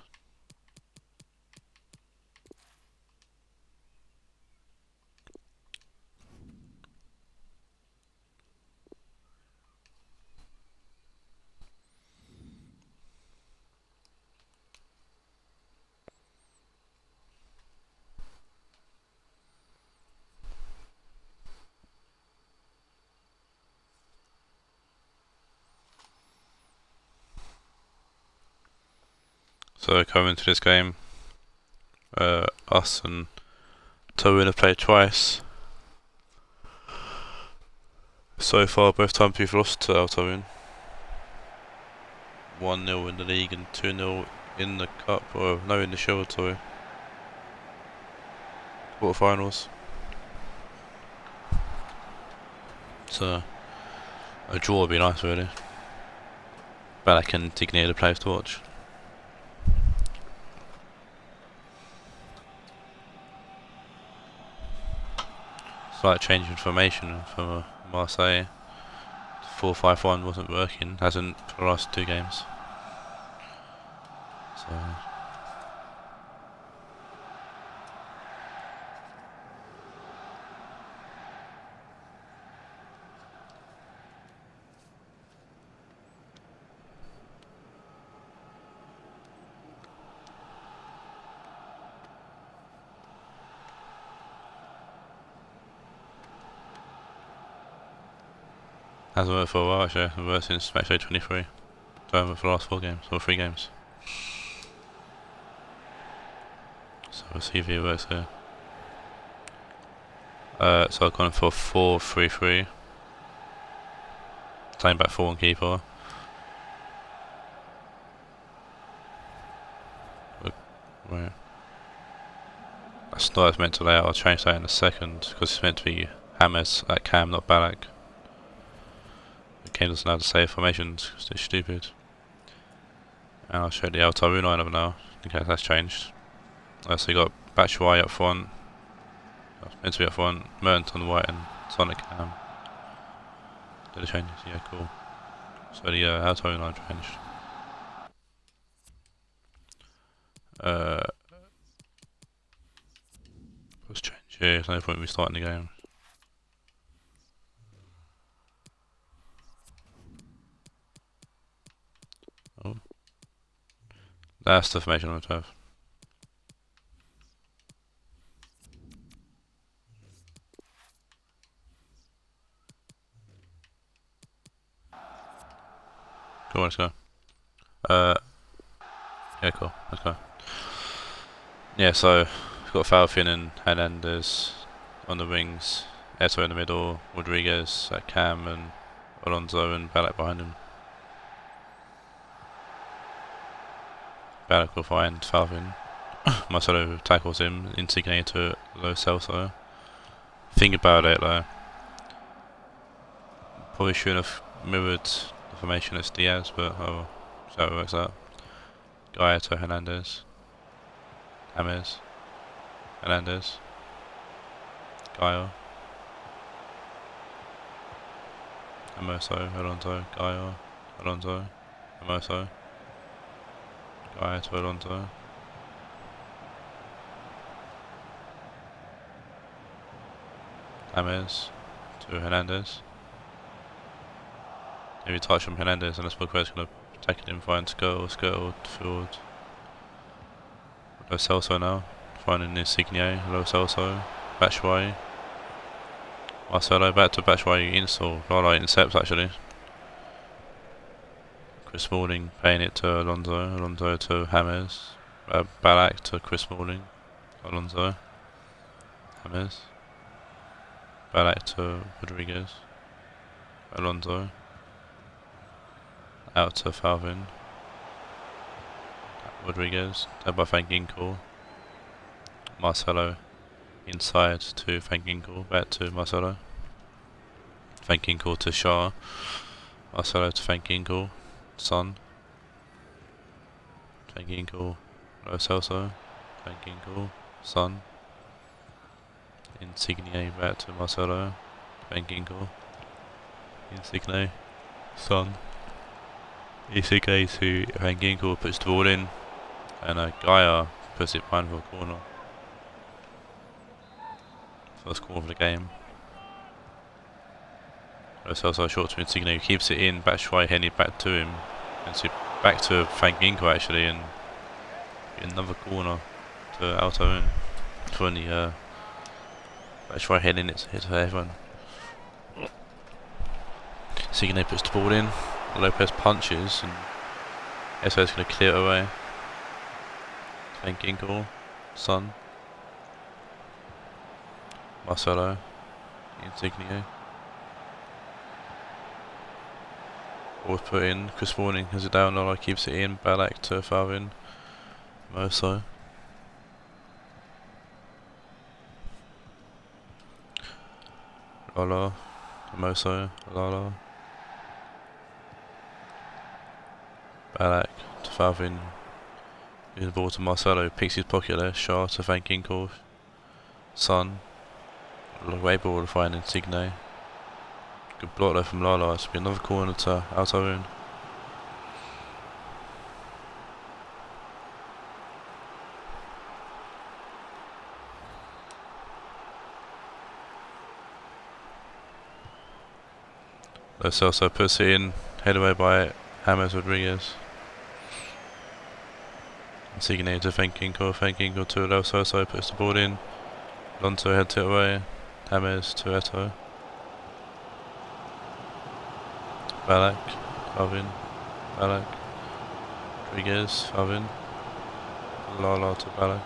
So coming into this game, us and Taawoun have played twice. So far, both times we've lost to Taawoun. 1-0 in the league and 2-0 in the cup, or no, in the Shield, sorry. Quarterfinals. So a draw would be nice, really. Ballack and Tignier the players to watch. Slight change in formation for Marseille. 4-5-1 wasn't working, hasn't for the last 2 games. So hasn't worked for a while actually, hasn't worked since Matchday 23. So for the last 4 games, or 3 games. So we'll see if it works here. So I've gone for 4-3-3. Playing back 4 and keeper. Right. That's not as meant to lay out, I'll change that in a second, because it's meant to be Hammers at Cam, not Ballack. Kane doesn't know how to save formations because they're stupid. And I'll show the Taawoun lineup now, in case that's changed. So you got Batshuayi up front, that's meant to be up front, Mertens on the right and Son at Cam. Did it change? Yeah, cool. So the Taawoun line changed. Let's change here, there's no point in me starting the game. Oh. That's the formation I want to have. Cool, let's go. Yeah, cool, let's go. Yeah, so we've got Falfin and Hernandez on the wings, Eto in the middle, Rodriguez at Cam and Alonso and Ballack behind him. Ballack will find Falfin. Marcelo tackles him, Insigne to Lo Celso. Think about it though. Probably shouldn't have mirrored the formation as Diaz, but oh, so it works out. Gaia to Hernandez. James. Hernandez. Gaia. Hermoso, Alonso, Gaia, Alonso, Hermoso. Gaia to Alonso. James to Hernandez. Maybe touch from Hernandez and that's Boquet's going to take it in, find Skirtle, forward. Lo Celso now, finding Insigne, Lo Celso, Batshuayi. Marcelo back to Batshuayi, install, Lala intercepts actually. Chris Smalling paying it to Alonso, Alonso to James. Ballack to Chris Smalling, Alonso, James. Ballack to Rodriguez, Alonso. Out to Falvin. Rodriguez, tagged by Van Ginkel. Marcelo inside to Van Ginkel, back to Marcelo. Van Ginkel to Shaw. Marcelo to Van Ginkel. Son. Van Ginkel, Lo Celso. Van Ginkel, Son. Insigne back to Marcelo. Van Ginkel. Insigne, Son. Insigne to Van Ginkel, puts the ball in. And Gaia puts it behind for a corner. First corner of the game. Lo Celso short to Insigne, who keeps it in. Batshuayi heading back to him. And so back to Van Ginkel actually, and another corner to Taawoun. For the Batshuayi heading it to everyone. Insigne puts the ball in. Lopez punches and Eto's going to clear it away. Van Ginkel, Son, Marcelo, Insigne. Always put in. Chris Warning has it down, Lola keeps it in. Balak to Favin, Moso. Lola, Moso, Lola. Balak to Favin. Gives the ball to Marcelo, picks his pocket there. Shaw to Van Ginkel. Son. Away ball to find Insigne. Good block there from Lala. It's be another corner to Taawoun. Lo Celso puts it in, head away by James Rodriguez. Insigne to Van Ginkel to Lo Celso, puts the ball in. Lonto heads it away. James to Eto. Balak, Favin, Balak, Rodriguez, Favin, Lala to Balak,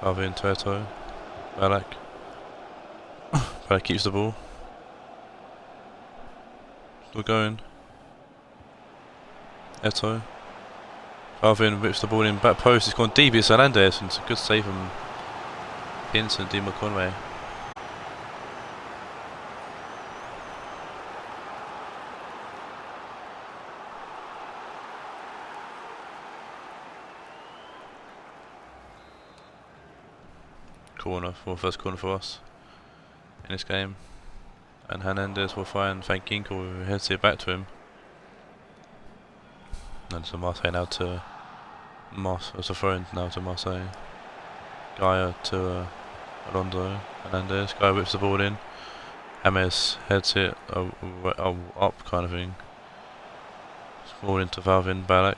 Favin to Eto, Balak. Balak keeps the ball. Still going. Eto. Favin whips the ball in, back post, it's gone deep, it's Hernandez, and it's a good save from Vincent Di McConway. First corner for us in this game, and Hernandez will find Van Ginkel, who heads it back to him, and so Marseille now to it's a throw in now to Marseille. Gaia to Alonso. Hernandez. Gaia whips the ball in. James heads it up kind of thing. Ball into Valvin. Balak.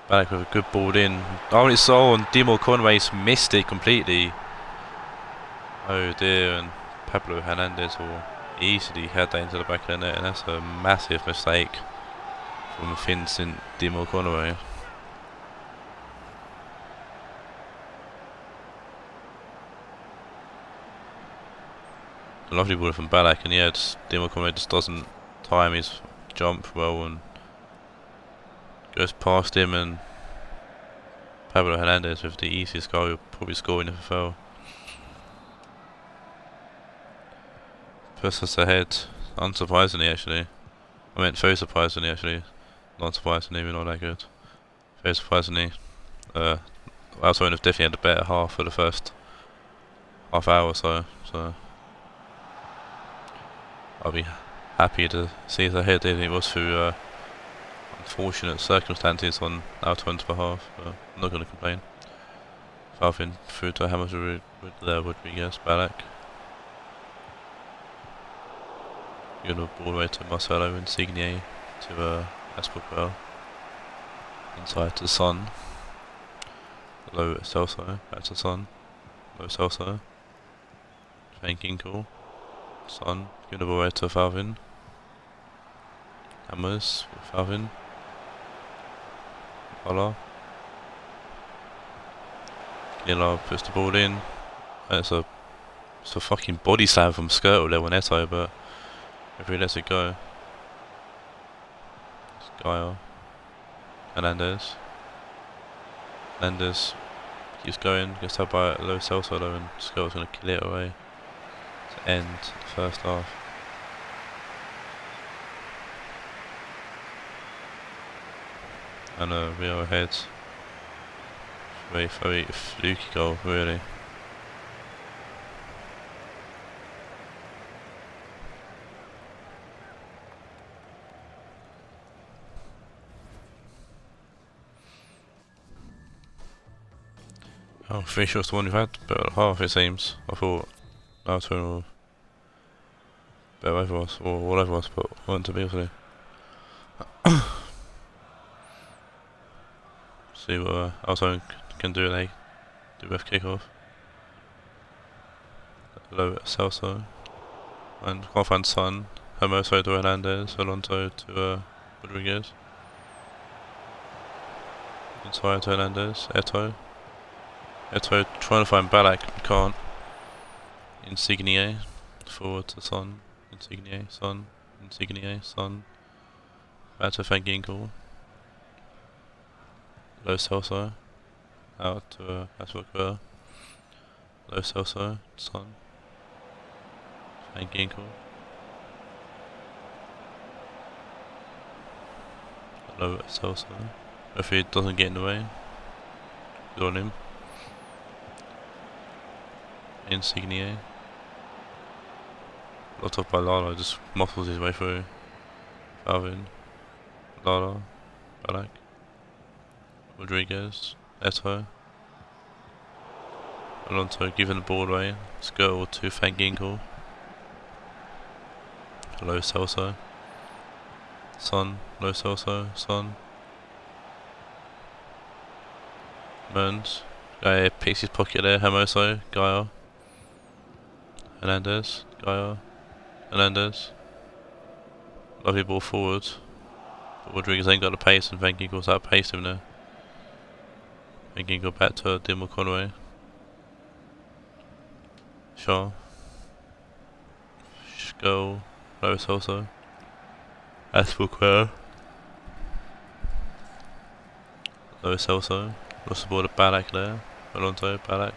Balak with a good ball in. Oh, it's so on. Dimo Conway's missed it completely. Oh dear, and Pablo Hernandez will easily head that into the back of the net, and that's a massive mistake from Vincent Dimo Conway. A lovely ball from Balak, and yeah, Dimo Conway just doesn't time his jump well and goes past him, and Pablo Hernandez with the easiest goal will probably score in the FFL. Puts us ahead, unsurprisingly actually. I meant very surprisingly actually. Not surprisingly, we're not that good. Very surprisingly. Taawoun have definitely had a better half for the first half hour or so. So I'll be happy to see us ahead, even if it was through unfortunate circumstances on Taawoun's behalf, but I'm not going to complain. Falvin through to James Rodriguez, Balak. Gonna ball away to Marcelo, Insigne to Espoquel. Inside to Son. Lo Celso, back to Son. Lo Celso. Van Ginkel. Son, gonna ball away to Falvin. Hammers with Falvin. Holla. Gila puts the ball in. It's a fucking body slam from Skirtle there on Eto, but if he lets it go. It's Gaia. Hernandez. Hernandez keeps going, gets tapped by Lo Celso though, and Skirtle's going to kill it away to end the first half. And we are ahead. Very fluky goal, really. Oh, pretty sure it's the one we've had better half, it seems. I thought Taawoun were better over us, or whatever us, but weren't to be able to. See what Taawoun can do, they do with kickoff. Lo Celso. And can't find Son. Hermoso to Hernandez, Alonso to Rodriguez. Inside to Hernandez. Eto'o. Eto'o trying to find Ballack. Can't. Insigne. Forward to Son. Insigne. Son. Insigne. Son. Back to Van Ginkel. Low Celso. Out to Asperger. Low Celso. Son. Van Ginkel. Low Celso. If he doesn't get in the way. Good on him. Insigne. Lot of by Lala, just muscles his way through. Alvin. Lala. Ballack. Rodriguez. Eto'o. Alonso giving the ball away. Skirtle to Van Ginkel. Low Celso. Son. Low Celso. Son. Burns. Guy picks his pocket there. Hermoso. Gaia. Hernandez. Gaia. Hernandez. Lovely ball forward. But Rodriguez ain't got the pace and Van Ginkel's outpaced him there. Van Ginkel back to Dimmer Conway. Shaw. Skull. Low Celso. Asperger. Low Celso. Lost the ball to Ballack there. Alonso, Ballack.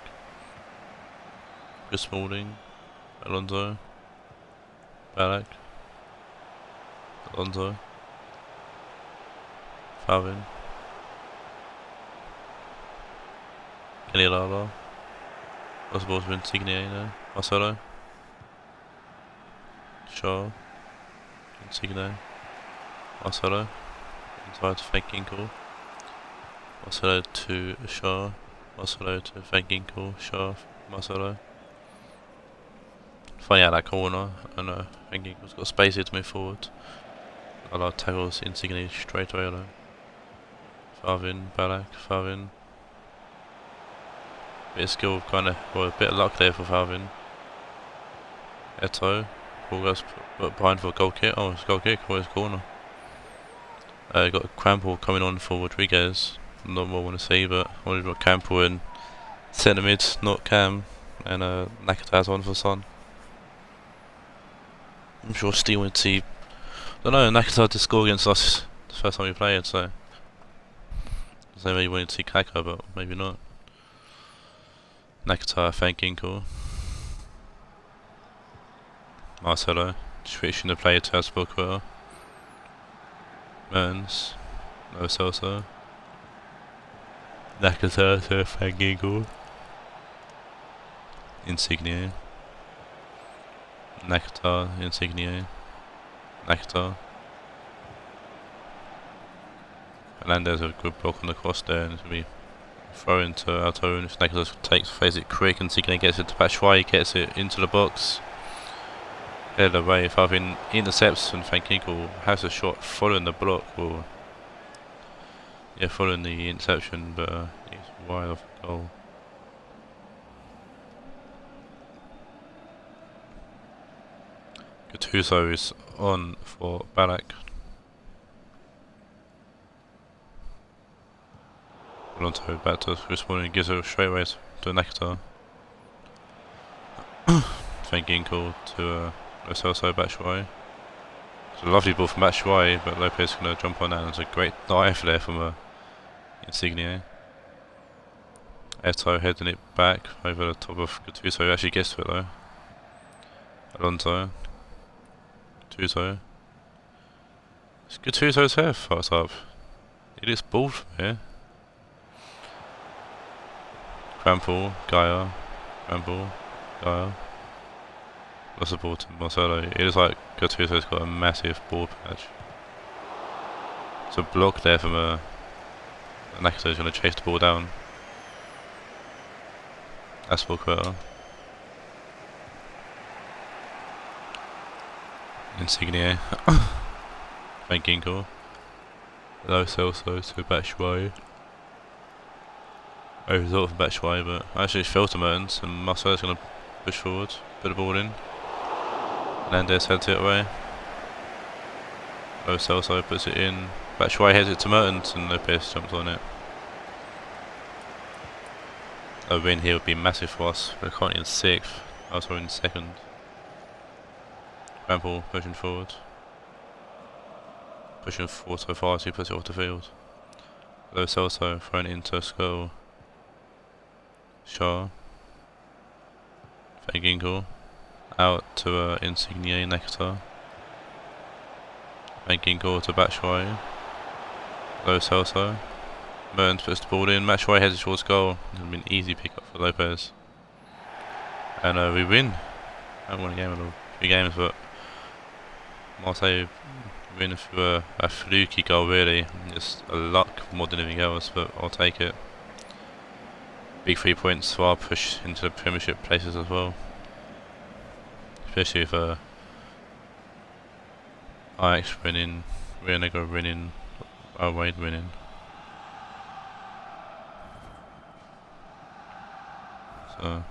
Good Smalling. Alonso. Ballack. Alonso. Favin. Kenny Lala. Lost the ball to Insigne there. Marcelo. Shaw. Insigne. Marcelo. Inside to Van Ginkel. Marcelo to Shaw. Marcelo to Van Ginkel. Shaw. Marcelo. Funny out that corner, and Van Ginkel's got space here to move forward. I like tackles Insigne straight away though. Favin, Ballack, Favin. Bit of skill, kinda, well, a bit of luck there for Favin. Eto'o. Ball goes behind for a goal kick. Oh, it's a goal kick, or it's a corner. Got Crample coming on for Rodriguez. Not what I want to see, but I wanted to put Campbell in centre mid, not Cam. And Nakata's on for Son. I'm sure Steve would see. I don't know, Nakata did score against us the first time we played, so. So maybe you wanted to see Kaka, but maybe not. Nakata, Van Ginkel. Marcelo, switching the player to Asperger. Burns. Low Celso. Nakata to Van Ginkel. Insigne. Nakata, Insigne. Nakata. Hernandez a good block on the cross there, and it's going to be thrown to Taawoun. If Nakata takes, plays it quick, Insigne gets it to Batshuayi, gets it into the box. Headed away. If I've been intercepts and Van Ginkel has a shot following the block, or yeah, following the interception, but he's wide off the goal. Gattuso is on for Ballack. Alonso back to responding, gives it straight away to Nakata. Van Ginkel to Celso Batshuayi. It's a lovely ball from Batshuayi, but Lopez is going to jump on that, and it's a great dive there from Insigne. Eto'o heading it back over the top of Gattuso, who actually gets to it though. Alonso. Gattuso. It's Gattuso's hair fucked up. He looks bald from here. Crample, Gaia, Crample, Gaia. Lost the ball to Marcelo. It looks like Gattuso's got a massive ball patch. It's a block there from Nakato's going to chase the ball down. Asperger. Insigne. Van Ginkel. Low Celso to Batshuayi. Over result for Batshuayi, but actually fell to Mertens, and Marcelo's going to push forward, put the ball in. Hernandez heads it away. Low Celso puts it in. Batshuayi heads it to Mertens, and Lopez jumps on it. a win here would be massive for us. We're currently in 6th, also in 2nd. Bramble pushing forward. Pushing forward so far as he puts it off the field. Lo Celso thrown into a skull. Shaw. Van out to Insigne Nectar. Van Ginkel to Batshuayi. Lo Celso. Mertens puts the ball in. Batshuayi heads towards goal. It's been an easy pick up for Lopez. And we win. I haven't won a game in 3 games, but Marseille win for a fluky goal, really. Just a luck more than anything else, but I'll take it. Big 3 points for our push into the Premiership places as well. Especially with Ajax winning, Rionegro winning, Raed winning. So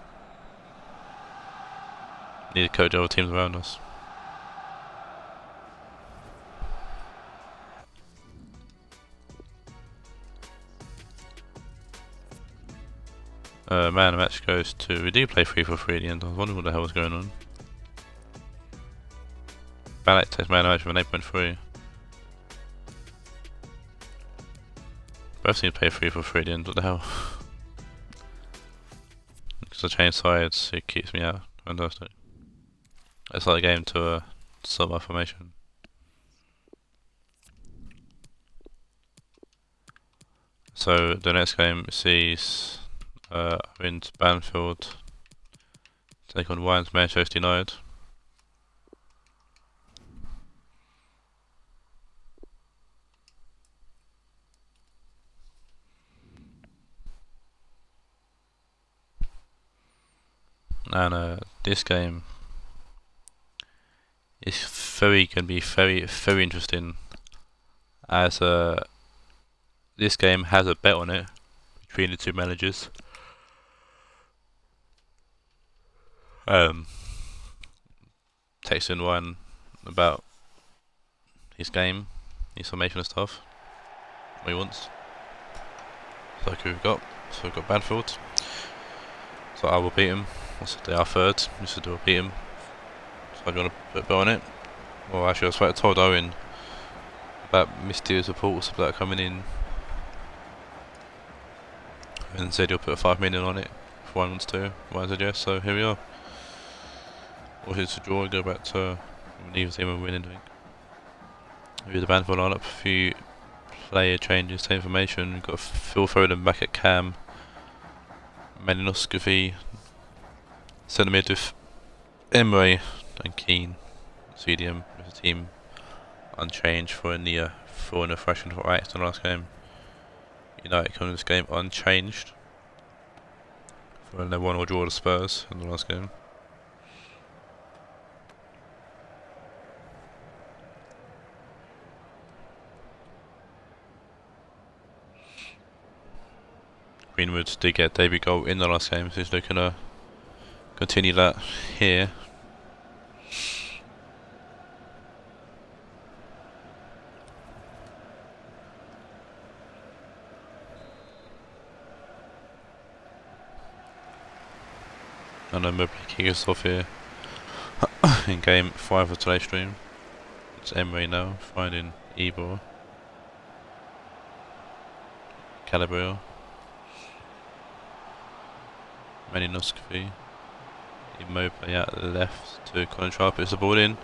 need to coach other teams around us. Man of the match goes to... We do play 3-4-3 at the end. I was wondering what the hell was going on. Balak takes man of the match with an 8.3. Both seem to play 3-4-3 at the end. What the hell? Because I changed sides, it keeps me out. Fantastic. It's like a game to sub our formation. So the next game sees wins Banfield take on Wines Manchester United. And this game is going to be very interesting, as this game has a bet on it between the 2 managers. Texting one about his game, his formation and stuff, what he wants. So who we've got? So we've got Banfield. So I will beat him. They are 3rd. This is to beat him. So I'm going to put a bet on it. Well, actually, I was told Owen about mysterious reports that are coming in, and said he'll put 5 million on it if one wants to. One said yes. So here we are. Or it's a draw, go back to neither team and win anything. Here's the Banfield lineup, a few player changes, same information. We've got Phil Foden back at Cam, Malinowski, centre mid with Emre and Keane. CDM with the team unchanged for in the thrashing for Ajax in the last game. United come in this game unchanged for their 1-1 draw to Spurs in the last game. Greenwood did get a debut goal in the last game, so he's looking to continue that here. And then Mobley kick us off here in game 5 of today's stream. It's Emre now, finding Ebor. Calabria. Malinowski. Mobley out left to Colin Sharp, puts the ball in.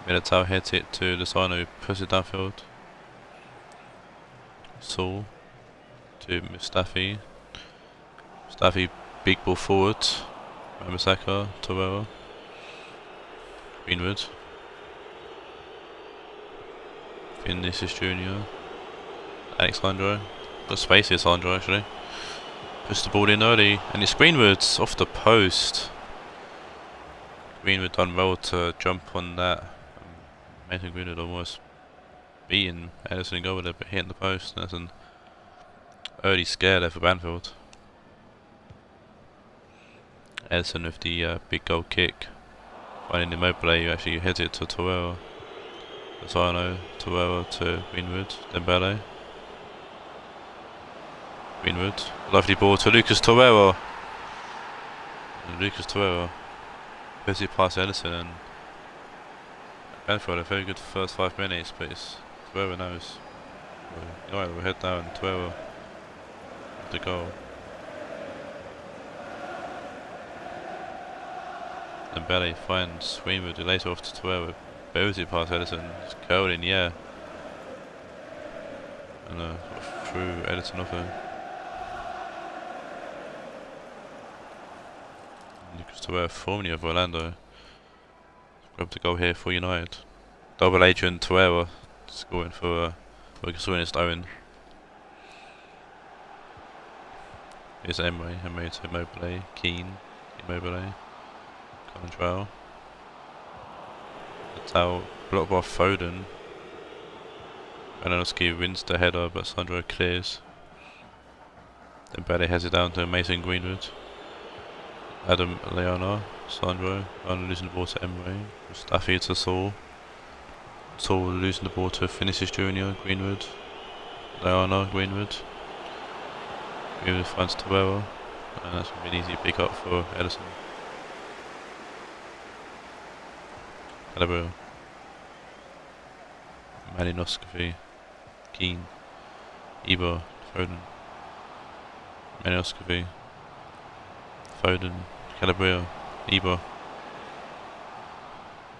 Militao heads it to Lozano, who puts it downfield. Saul to Mustafi. Mustafi, big ball forward. Ramasaka, Torreira. Greenwood. Vinicius Junior. Alexandro. Got space here, Sandro actually. Puts the ball in early, and it's Greenwood's off the post. Greenwood done well to jump on that. Mason Greenwood almost beating Ederson and goal with it, but hitting the post. That's an early scare there for Banfield. Ederson with the big goal kick. Finding Immobile, who actually heads it to Torreira. Lozano, Torreira to Greenwood, Dembele. Greenwood. Lovely ball to Lucas Torreira. And Lucas Torreira puts it past Ederson, and Banfield a very good first 5 minutes, but it's Torreira knows. United will head down, Torreira with the goal. And Belly finds Greenwood, who later off to Torreira, bows it past Ederson, it's curled in the air. And through Ederson off there. Lucas Torreira, formerly of Orlando, grabbed the goal here for United. Double agent Torreira scoring for against Owen. Here's Emery to Immobile, Keane, Immobile, Contral. Taawoun blocked by Foden. Rionegro wins the header, but Sandro clears. Then Belly has it down to Mason Greenwood. Adam Leona, Sandro, losing the ball to Emery. Mustafi to Saul. Saul losing the ball to Vinicius Junior, Greenwood. Leona, Greenwood. Greenwood finds Torreira, and that's going to be an easy pick up for Ederson. Calabria. Malinowski, Keane, Iber, Foden. Malinowski, Foden, Calabria, Iber.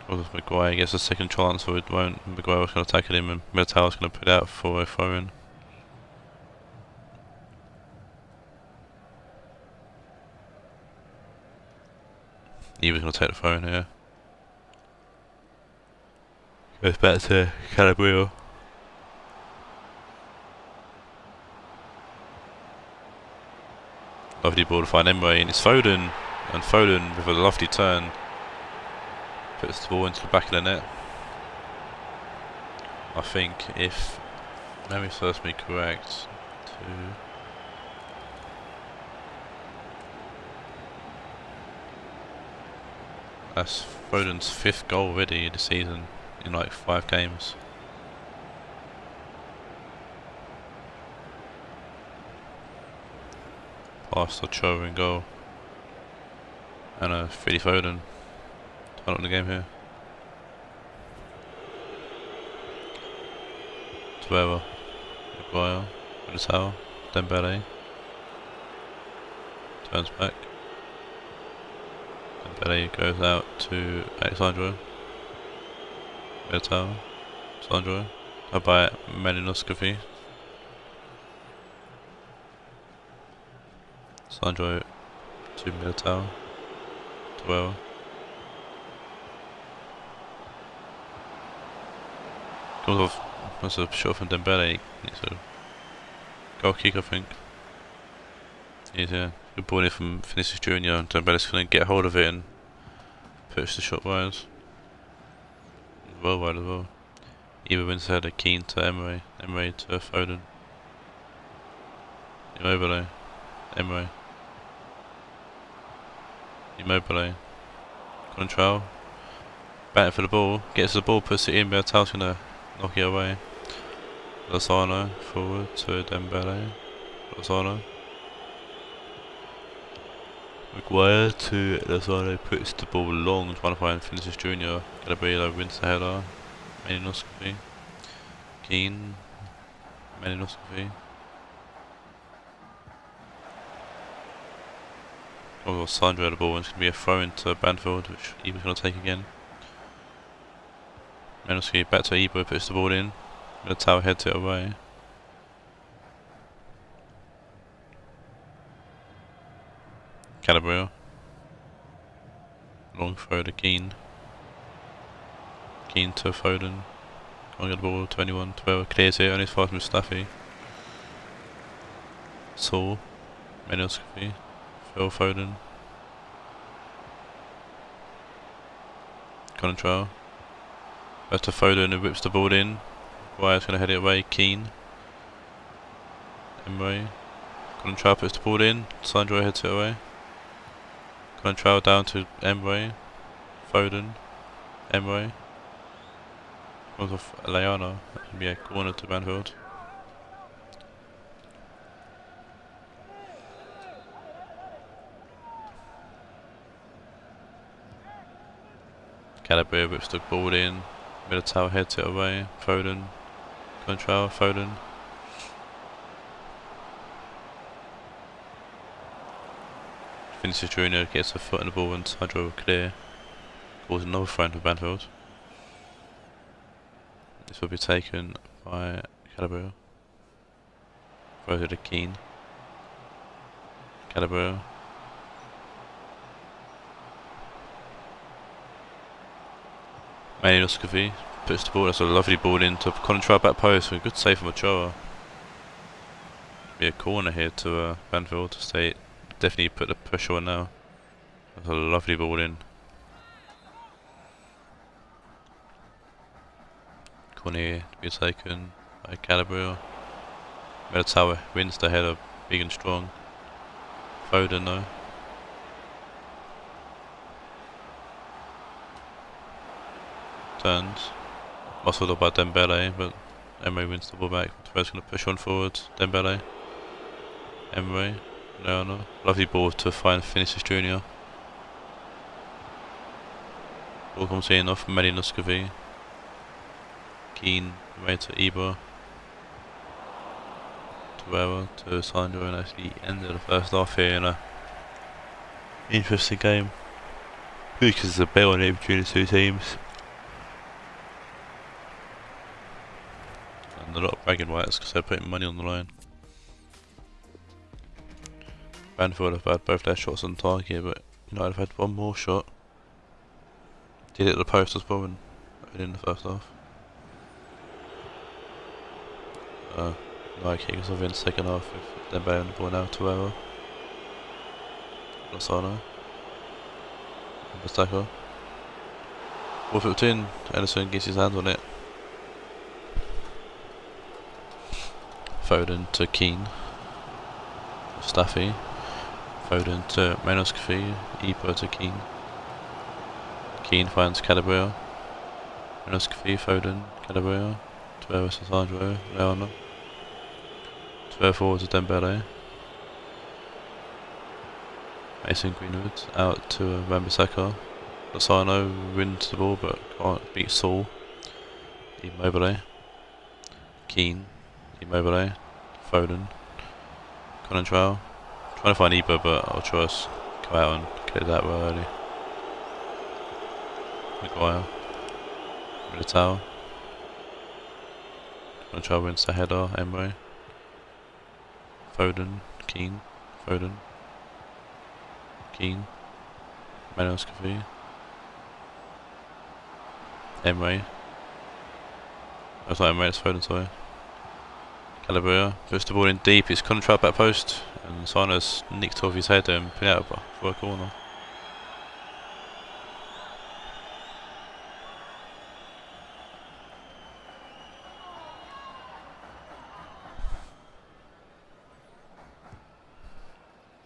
Maguire gets a second chance, so it won't. Maguire was going to tackle him, and Militao's going to put out for a throw-in. Iber's going to take the throw-in here. Goes back to Calabria. Lovely ball to find Emery, and it's Foden. And Foden with a lovely turn puts the ball into the back of the net. I think, if memory serves me correct, that's Foden's 5th goal already this season in like 5 games. Pass to Ochoa in goal. And Freddie Foden turn up the game here. Torreira, Maguire, Militao, Dembele. Turns back. Dembele goes out to Alexandro. Militao, Sandro, by Malinowski. Sandro to Militao, Torreira. Goes off, that's a shot from Dembele. It's a goal kick, I think. He's a good ball in from Vinicius Junior, and Dembele's going to get hold of it and push the shot wide. Well wide as well. Iber wins the header, Keane to Emery, Emery to Foden. Immobile, Emery. Immobile. Contral. Batting for the ball, gets the ball, puts it in, but Tao's gonna knock it away. Lozano forward to Dembele. Lozano. Maguire to Lozano, puts the ball long, trying to find Vinicius Junior. Gabriel wins the header. Malinowski. Keane. Malinowski. Oh, Sandro had the ball, and it's going to be a throw into Banfield, which Iber's going to take again. Malinowski back to Iber, puts the ball in. Militao heads it away. Calabria. Long throw to Keane. Keane to Foden. Can't get the ball to anyone. Torreira clears it, only as far as Mustafi. Saul. Malinowski. Phil Foden. Contral. Back to Foden, who whips the ball in. Maguire's going to head it away. Keane. Emery. Contral puts the ball in. Sandro heads it away. Contral down to Emery. Foden. Emery. Goes off Leona. That should be a corner to Banfield. Calabria whips the ball in. Militao heads it away. Foden. Control. Foden. Vinicius Junior gets a foot in the ball and Sandro clear. Calls another throw for Banfield. This will be taken by Calabria. Throws it to Keane. Calabria. Manny Muscovy puts the ball, that's a lovely ball into Contra back post, a good save from Ochoa. Be a corner here to Banfield to stay, definitely put the pressure on now. That's a lovely ball in. Corner here to be taken by Calabria. Militao wins the header, big and strong. Foden though. Turns. Muscled up by Dembele, but Emery wins the ball back. Tavares going to push on forward. Dembele. Emery. No. Lovely ball to find Vinicius Junior. Ball comes in off Manny Muscovy. Keane away to Ibra. To Sandro, and actually ended the first half here in a interesting game because there's a bell on it between the two teams and a lot of bragging rights because they're putting money on the line. Banfield have had both their shots on target, but United have had one more shot. Did it at the post as well in the first half. No kicks off in the second half with Dembele on the ball now to Ever. Lozano. Bastako. Ball flipped in, Ederson gets his hands on it. Foden to Keane. Staffy. Foden to Menoskafi. Ipo to Keane. Keane finds Calabria. Menoskafi, Foden, Calabria. To Ever to Sandro, Leona. Forward to Dembele. Mason Greenwood out to Wan-Bissaka. Lozano wins the ball but can't beat Saul. Immobile. Keane. Immobile. Foden. Conantrao. Trying to find Ibra but Ochoa's come out and get it that well early. Maguire. Militao. Conantrao wins the header. Emery. Foden, Keane, Foden, Keane, Manoskafi, Emery. That's not Emery, it's Foden, sorry. Calabria puts the ball in deep, it's Contra back post, and Sano's nicked off his head and put it out for a corner.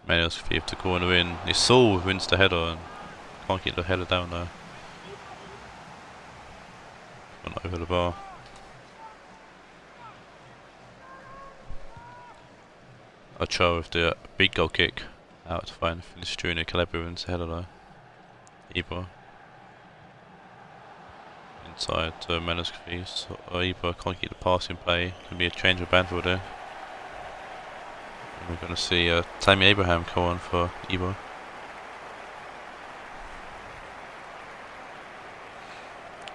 Manos Kiev to corner in. His Saul wins the header and can't get the header down there. Gone over the bar. Ochoa with the big goal kick out to find Vinicius Junior. Calabria wins the header though. Ibra. Inside to Manos Kiev. So Ibra can't get the pass in play. Can be a change of Banfield there. We're going to see Tammy Abraham come on for Ibra.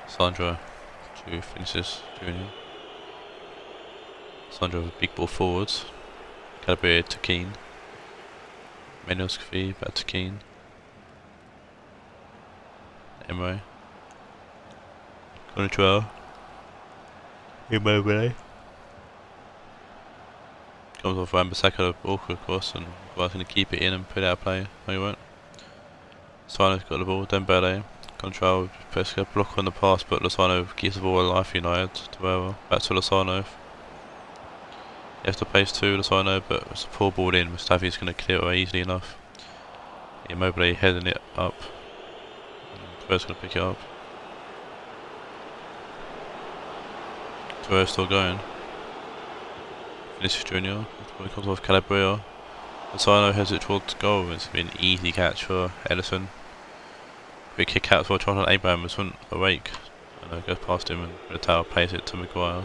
Sandro to Vinicius Junior. Sandro with a big ball forwards. Calabria to Keane. Menoskafi back to Keane. Emery. Control. Immobile. Comes off Wan-Bissaka awkward cross and Guard's going to keep it in and put it out of play. No, he won't. Lozano's got the ball, Dembele. Control, press a block on the pass, but Lozano keeps the ball alive for United. Back to Lozano. He has to pace to Lozano, but it's a poor ball in. Mustafi's going to clear it away easily enough. Immobile heading it up. Tavares going to pick it up. Tavares still going. Vinicius Junior, it comes off Calabria. Lozano heads it towards goal. It's been an easy catch for Ederson. Big kick out for Jonathan Abraham was awake. And goes past him and the tower plays it to Maguire.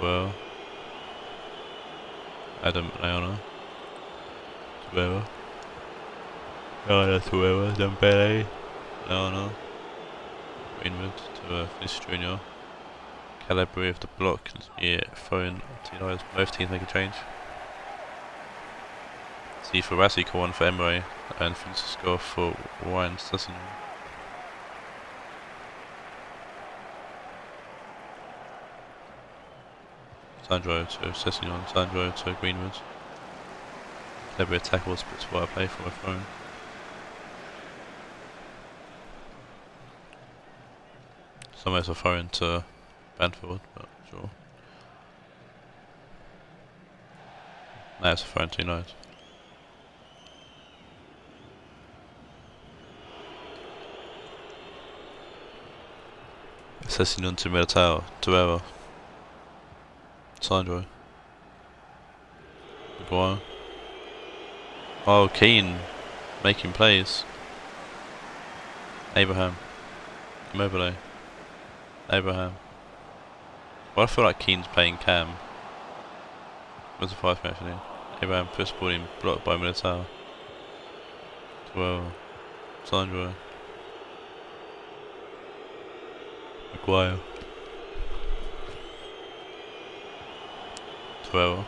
Well. Adam Leona. Tuera. Tuera. Dembele. Leona. Greenwood to Vinicius Junior. Calabria with the block. Yeah, throwing to United. Both teams make a change. See for Rassi go on for Emre and Francisco for Ryan Sessignon. Sandro to Sessignon, Sandro to Greenwood. Clever tackles, but it's what I play for my phone. Somewhere's a throw into Banfield, but sure. Now it's a throw into United. Sessignon to Militao, Tuera. Sandro. Maguire. Oh, Keane making plays. Abraham. Immobile. Abraham. Well, I feel like Keane's playing Cam. What's the 5 minute actually? Abraham puts ball in, blocked by Militao. Well, Sandro. Maguire. 12.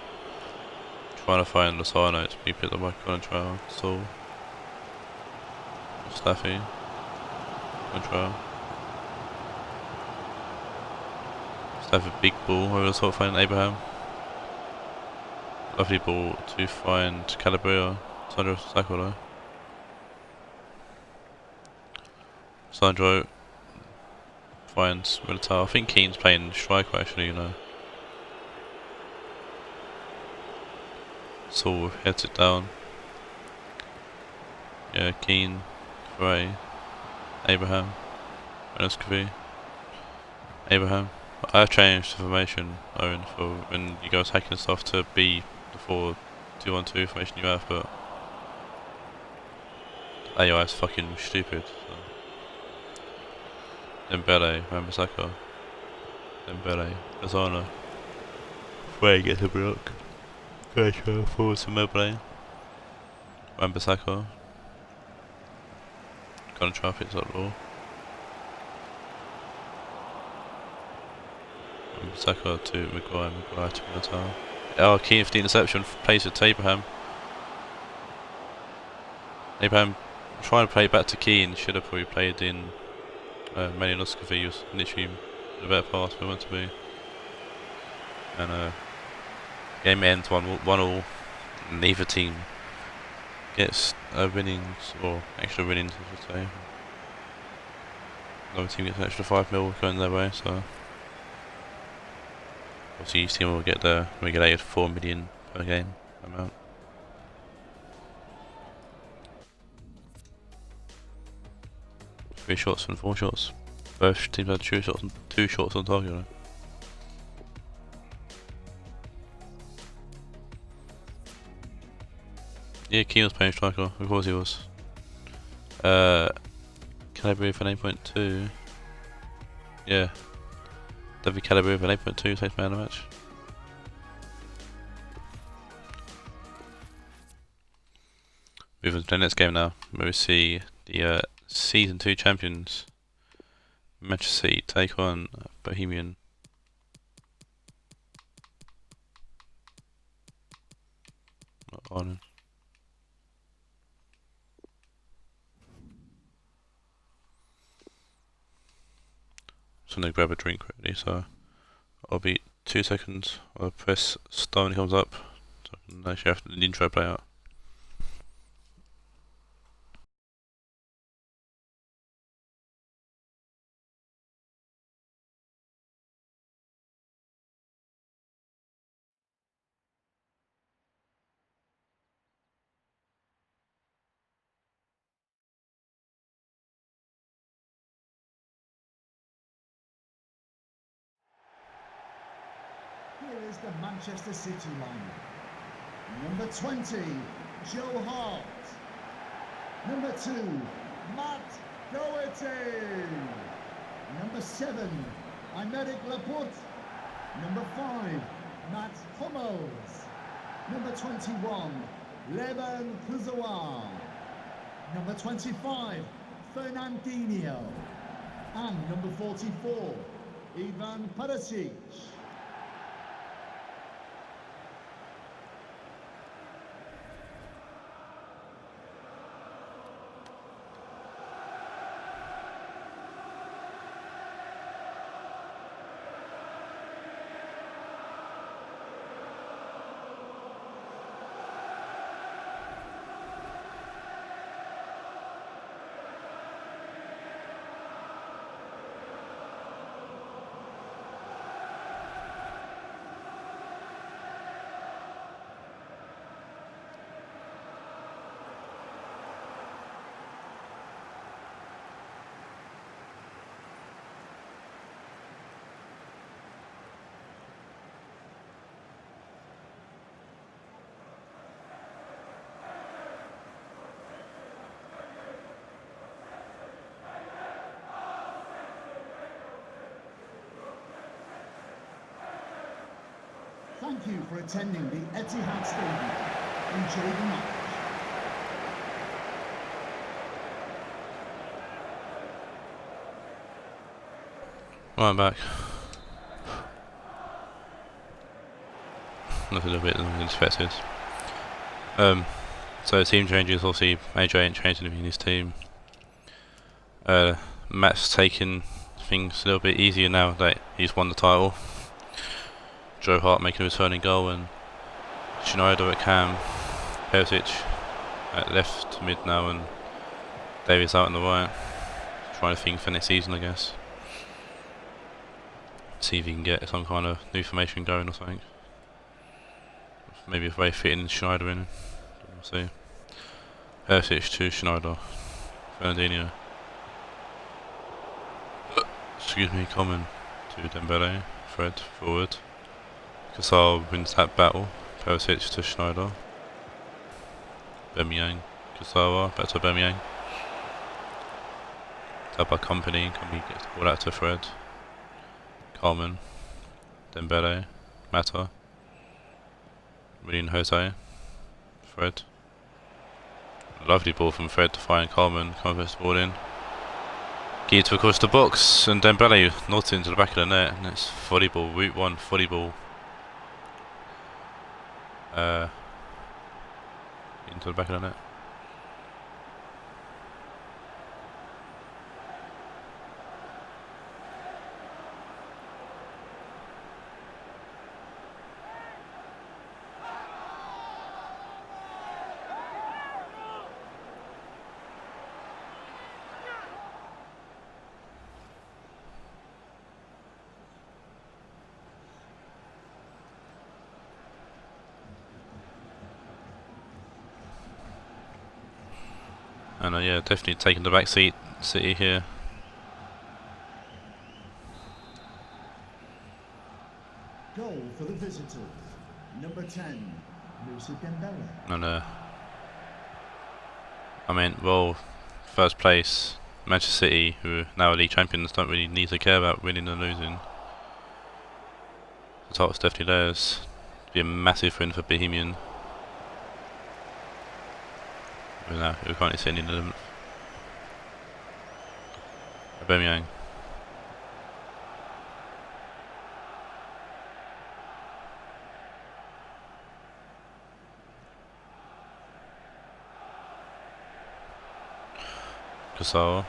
Trying to find Lozano to be picked up by Contrail. Saul. Staffy. Contrail. Staffy big ball over the top, find Abraham. Lovely ball to find Calabria. Sandro Saccola. Sandro finds Militao. I think Keane's playing striker actually, you know. Saul heads it down. Yeah, Keane, Raed, Abraham, Rionegro, Abraham. I have changed the formation, Owen, for when you go attacking stuff to be the 4-2-1-2 formation you have, but AI is fucking stupid. So. Dembele, Wan-Bissaka, Dembele, Lozano. Raed gets a block. Pressure forward to Mobile. Wan-Bissaka. Gonna try to fix that ball. Wan-Bissaka to Maguire, Maguire to Militao. Oh, Keane for the interception, plays it to Abraham. Abraham trying to play back to Keane, should have probably played in Rionegro. He was literally a better pass where it meant to be. And game ends 1-1. Neither team gets winnings, or extra winnings I should say. Another team gets an extra 5 mil going their way, so obviously each team will get the regulated 4 million per game amount. Three shots and 4 shots. Both teams had 2 shots on target. Right? Yeah, Keane was playing striker, of course he was. Calabria for an 8.2. Yeah. David Calabria for an 8.2 takes man of the match. Moving to the next game now, where we see the Season 2 champions Matchday take on Bohemian. On. So I'm going to grab a drink quickly, so I'll be 2 seconds. I'll press start when it comes up. So I can actually have the intro play out. Here is the Manchester City lineup. Number 20, Joe Hart. Number 2, Matt Doherty. Number 7, Aymeric Laporte. Number 5, Matt Hummels. Number 21, Levan Kuzawa. Number 25, Fernandinho. And number 44, Ivan Perisic. Thank you for attending the Etihad Stadium. Enjoy the match. Right, I'm back. That's a little bit longer than expected. So team changes, obviously AJ ain't changed anything in his team. Matt's taking things a little bit easier now that he's won the title. Joe Hart making a returning goal and Schneider at cam, Perisic at left mid now and Davies out on the right. Trying to think for next season, I guess. See if he can get some kind of new formation going or something. Maybe if they fit in Schneider in. We'll see. Perisic to Schneider. Fernandinho. Excuse me, Common to Dembele. Fred forward. Kassar wins that battle. Perisic to Schneider. Bohemian. Kassar back to Bohemian. Tapped by Company. Company gets the ball out to Fred. Carmen. Dembele. Mata. William Jose. Fred. Lovely ball from Fred to find Carmen. Converts the ball in. Geeds across the box and Dembele nods into the back of the net and it's volleyball, route 1 volleyball. Into the back of the net. And yeah, definitely taking the back seat, City here. Goal for the visitors. Number 10, Moussa Dembele. And I mean, well, first place, Manchester City, who are now league champions, don't really need to care about winning and losing. The title's definitely theirs. Be a massive win for Bohemian. No, we can't see any of them. Aubameyang. Kassar.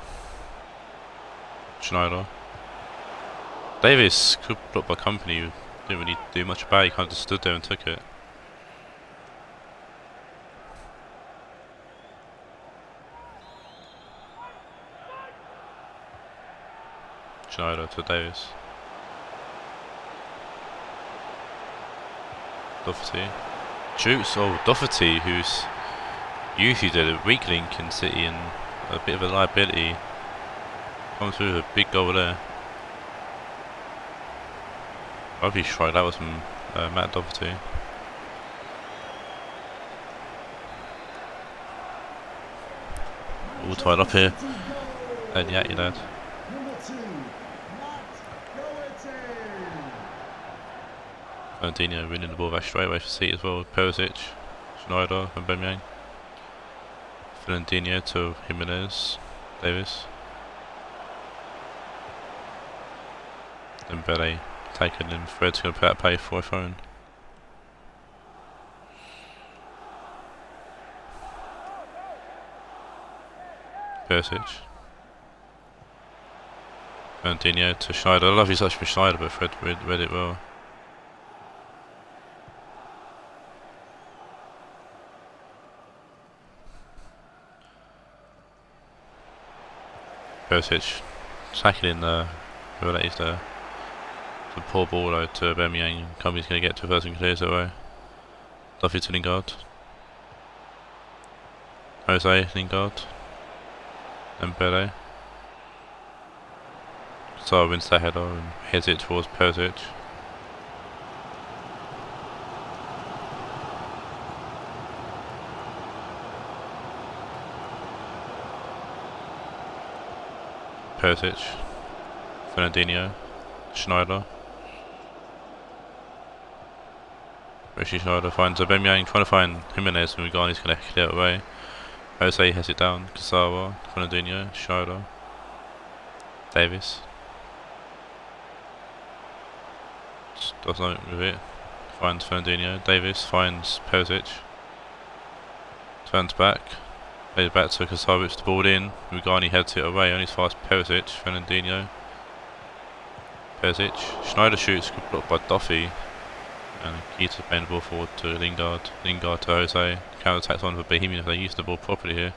Schneider. Davis could block by Company. Didn't really do much about it. He kind of just stood there and took it. Schneider to Davis. Doherty. Shoots. Oh, Doherty, who's usually the weak link in City and a bit of a liability. Comes through with a big goal there. Lovely strike, that was from Matt Doherty. all tied up here. And yeah, you lad. Number 2, Matt Fernandinho winning the ball back straight away for City as well with Perisic, Schneider and Bohemian. Fernandinho to Jimenez, Davis. Dembele taken in, Fred's going to put out pay for a phone. Perisic. Fernandinho to Schneider. I love his touch with Schneider, but Fred read it well. Perisic tackling whoever that is there. The poor ball though to Bohemian. Company's going to get to a person clears it away. Duffy to Lingard. Jose, Lingard. Dembele. So wins that header and heads it towards Perisic. Perisic. Fernandinho. Schneider. Rishi Schneider finds Aubameyang, trying to find Jimenez, and Rugani's going to clear it away. Jose has it down. Kasawa, Fernandinho, Schneider, Davis. Does nothing with it. Finds Fernandinho. Davis finds Perisic. Turns back. Plays back to Kasawa, the ball in. Rugani heads it away. Only fast Perisic. Fernandinho. Perisic. Schneider shoots, blocked by Duffy. And Keita playing the ball forward to Lingard. Lingard to Jose. Counter attacks on for Bohemian if they use the ball properly here.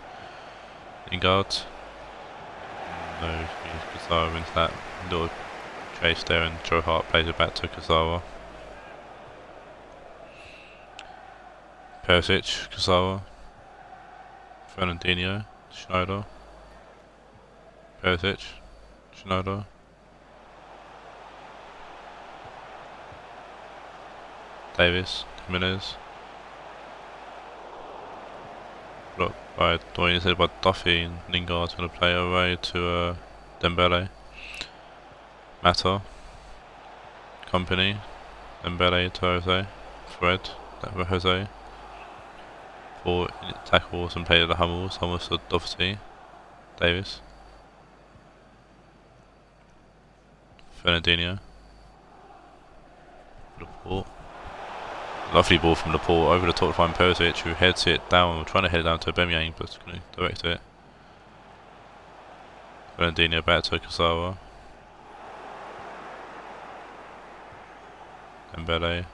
Lingard. No, Kasawa wins that little chase there, and Joe Hart plays it back to Kasawa. Perisic, Kasawa. Fernandinho, Schneider. Perisic, Schneider. Davis, Jimenez. Blocked by Dwayne, instead by Duffy, and Lingard's going to play away to Dembele. Mata. Company. Dembele to Jose. Fred. That for Jose. 4 tackles and play to the Hummels. Hummels to Doherty. Davis. Fernandinho. Laporte. Lovely ball from Laporte over the top to find Perisic, who heads it down. We're trying to head it down to Bohemian, but it's going to direct it. Fernandinho back to Kasawa. Dembele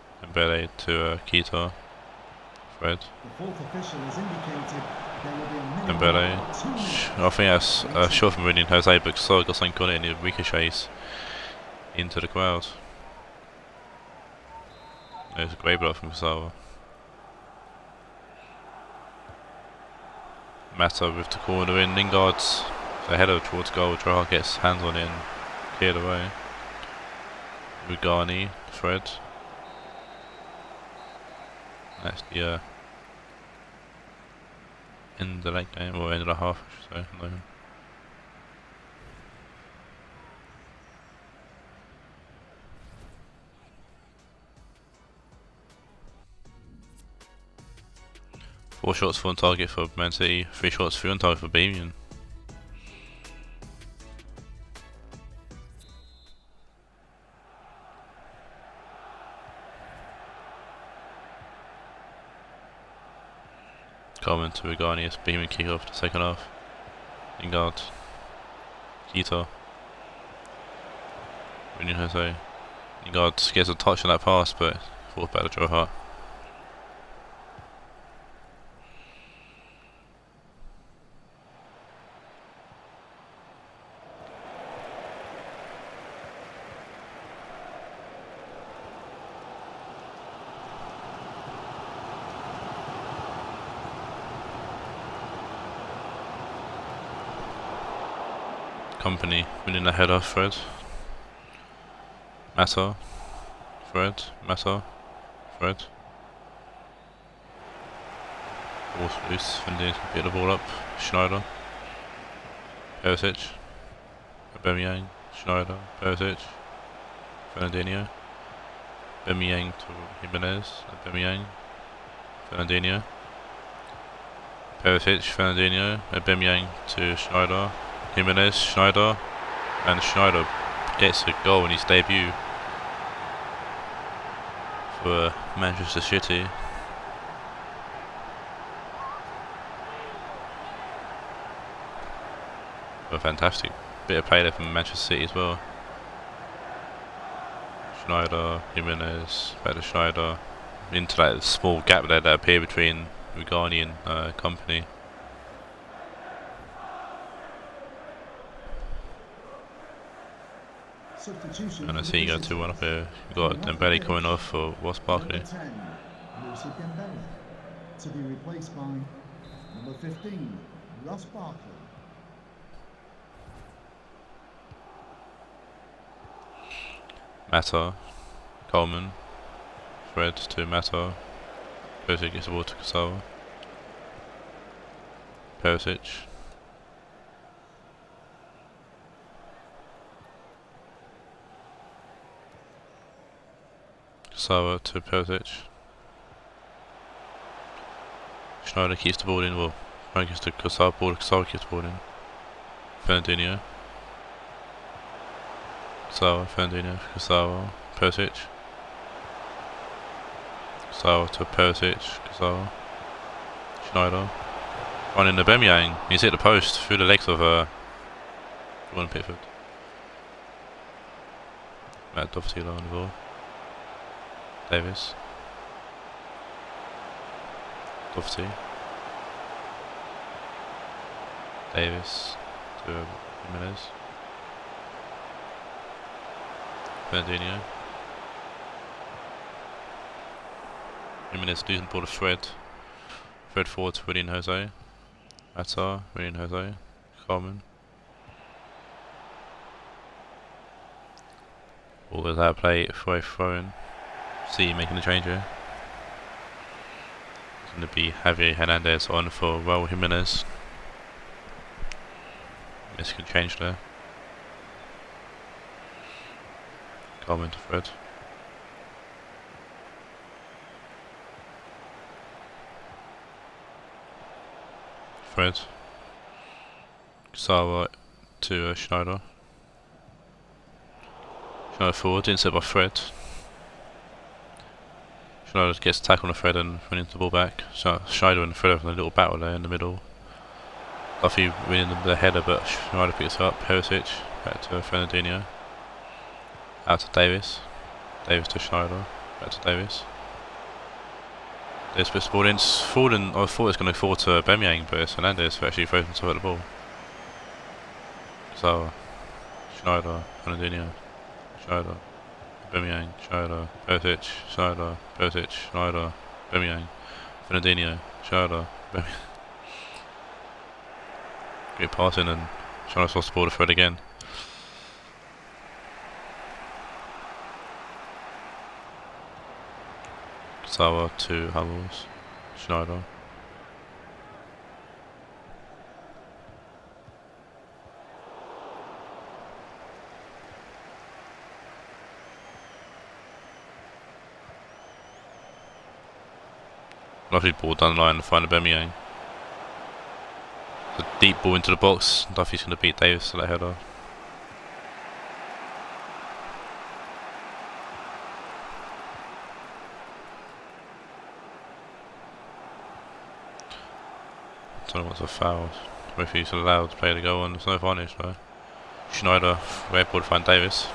to Keita. Fred. Dembele. I think that's a shot from winning Jose, but Kasawa got something on it and it ricochets into the crowd. There's a great block from Kasawa. Mata with the corner in. Lingard's a header towards goal. Gerrard gets hands on it and cleared away. Rugani, Fred. That's the end of the late game, or end of the half, I should say. No. Four shots for on target for Man City, 3 shots for on target for Bohemian. Coleman to Rugani as Bohemian kick off the second half. Lingard. Keita. Winning Jose. Lingard gets a touch on that pass, but thought better to Joe Hart. Company winning the header, Fred. Mata. Fred. Mata. Fred. Ball's loose, Fendin can pick the ball up. Schneider. Perisic, Aubameyang, Schneider, Perisic, Fernandinho, Aubameyang to Jimenez, Aubameyang, Fernandinho, Perisic, Fernandinho, Aubameyang to Schneider, Jimenez, Schneider, and Schneider gets a goal in his debut for Manchester City. A fantastic bit of play there from Manchester City as well. Schneider, Jimenez, back to Schneider, into that small gap there that appeared between Rugani and Company. And I see you got 2-1 up here. You got Dembele coming off for Ross Barkley. To be replaced by number 15, Ross Barkley. Mata, Coleman, Fred to Mata, Perisic gets the ball to Kasawa, Perisic, Kasawa to Perisic, Schneider keeps the ball in, well, Frank gets the Kasawa ball, Kasawa keeps the ball in, Fernandinho, Kasawa, Fernandinho, Kasawa, Perisic, Kasawa to Perisic, Kasawa, Schneider, running the Aubameyang, he's hit the post through the legs of Jordan Pickford. Matt Doherty on the ball, Davis, Doherty, Davis to Jimenez, Fernandinho, Jimenez losing the ball to Fred, Fred forward to Willian Jose, Atar, Willian Jose, Coleman, all of that play, throw-in, see making the change here. It's going to be Javier Hernandez on for Raul Jimenez. Mexican change there. Coleman to Fred. Fred. Kasawa to Schneider. Schneider forward, inside by Fred. Schneider gets a tackle on Fred and winning the ball back. Schneider and Fred having a little battle there in the middle. Duffy winning the header, but Schneider picks it up. Perisic back to Fernandinho. Out to Davis. Davis to Schneider. Back to Davis. Davis puts the ball in. Fallen, I thought it was going to fall to Aubameyang, but it's Hernandez who actually throws himself at the ball. So, Schneider, Fernandinho, Schneider, Aubameyang, Schneider, Perisic, Schneider, Perisic, Schneider, Aubameyang, Fernandinho, Schneider, Aubameyang. Great passing and Schneider's lost the ball to Fred again. Kasawa to Hummels, Schneider. Lovely ball down the line to find Aubameyang. It's a deep ball into the box. Duffy's going to beat Davis to that header. I don't know what's a foul. Referee's allowed to play the goal and there's no advantage though. Schneider, red ball to find Davis.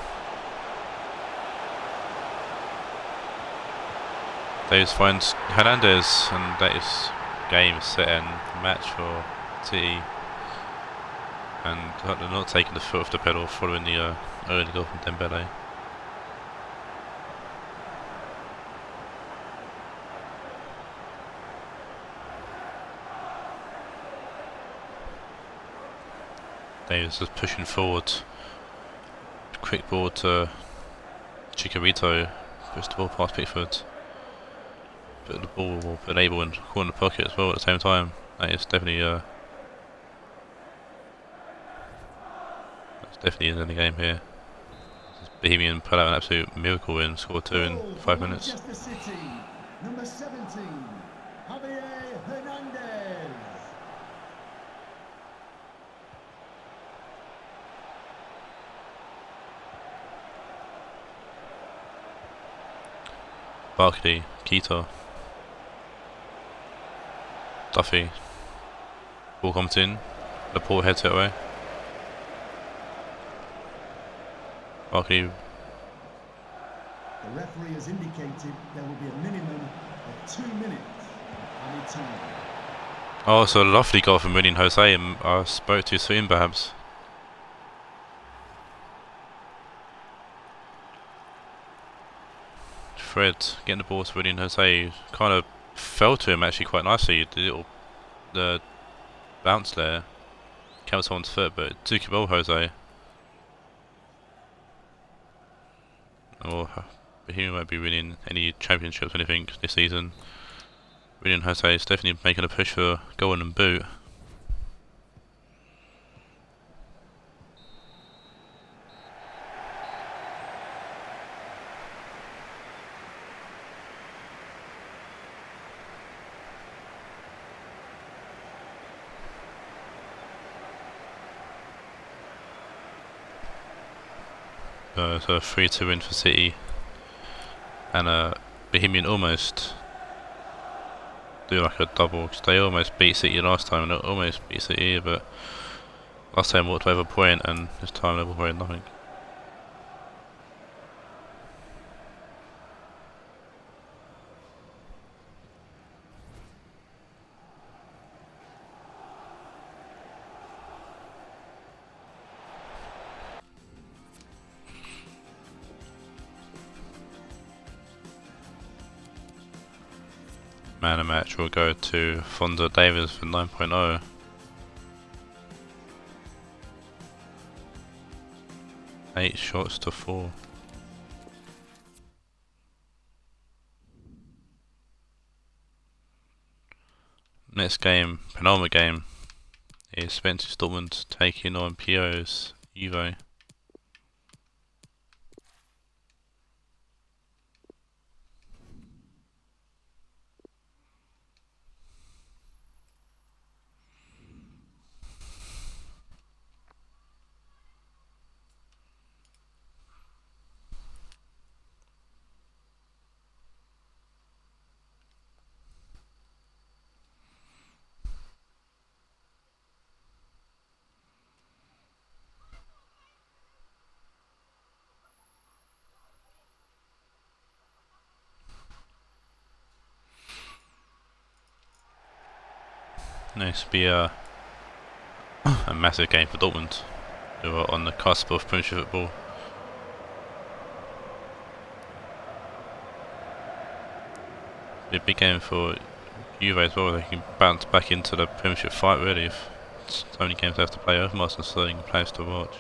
Davis finds Hernandez and that is game set and match for City. And they're not taking the foot off the pedal following the early goal from Dembele. Davis is pushing forward. Quick ball to Chicharito. Puts the ball past Pickford. But the ball will enable in corner pocket as well at the same time. That is definitely definitely is in the game here. Bohemian put out an absolute miracle win, scored 2 in 5 minutes. Manchester City, number 17, Javier Hernandez. Barkley, Keita, Duffy, ball comes in, Laporte heads it away. Barkley. The referee has indicated there will be a minimum of 2 minutes added time. Oh, so a lovely goal from winning Jose, and I spoke too soon perhaps. Fred getting the ball to winning Jose, kind of fell to him actually quite nicely. The bounce there came on someone's foot, but it took him well, Jose. Or he won't be winning any championships or anything this season. Winning Jose is definitely making a push for golden and boot. So a 3-2 win for City, and Bohemian almost do like a double, because they almost beat City last time and they almost beat City here, but last time walked away with a point and this time they walked away with nothing. Man of match will go to Fonda Davis for 9.0. Eight shots to 4. Next game, penultimate game, is Spencer's Dortmund taking on Pio's Juve. This will be a massive game for Dortmund, who are on the cusp of Premiership football. Be a big game for Juve as well. They can bounce back into the Premiership fight really. If it's only games they have to play, Overmars and Sterling players to watch.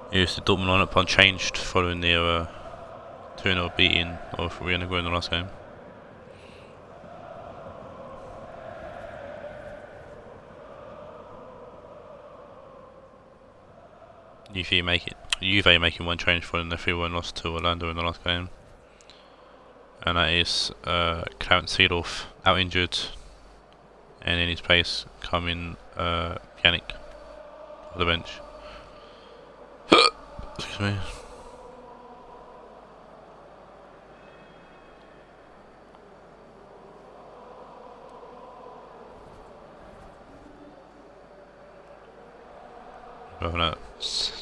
Here's the Dortmund lineup unchanged following the 2-0 beating of Rionegro in the last game. Juve making one change following the 3-1 loss to Orlando in the last game. And that is Clarence Seedorf out injured, and in his place coming Pjanic on the bench. Excuse me. That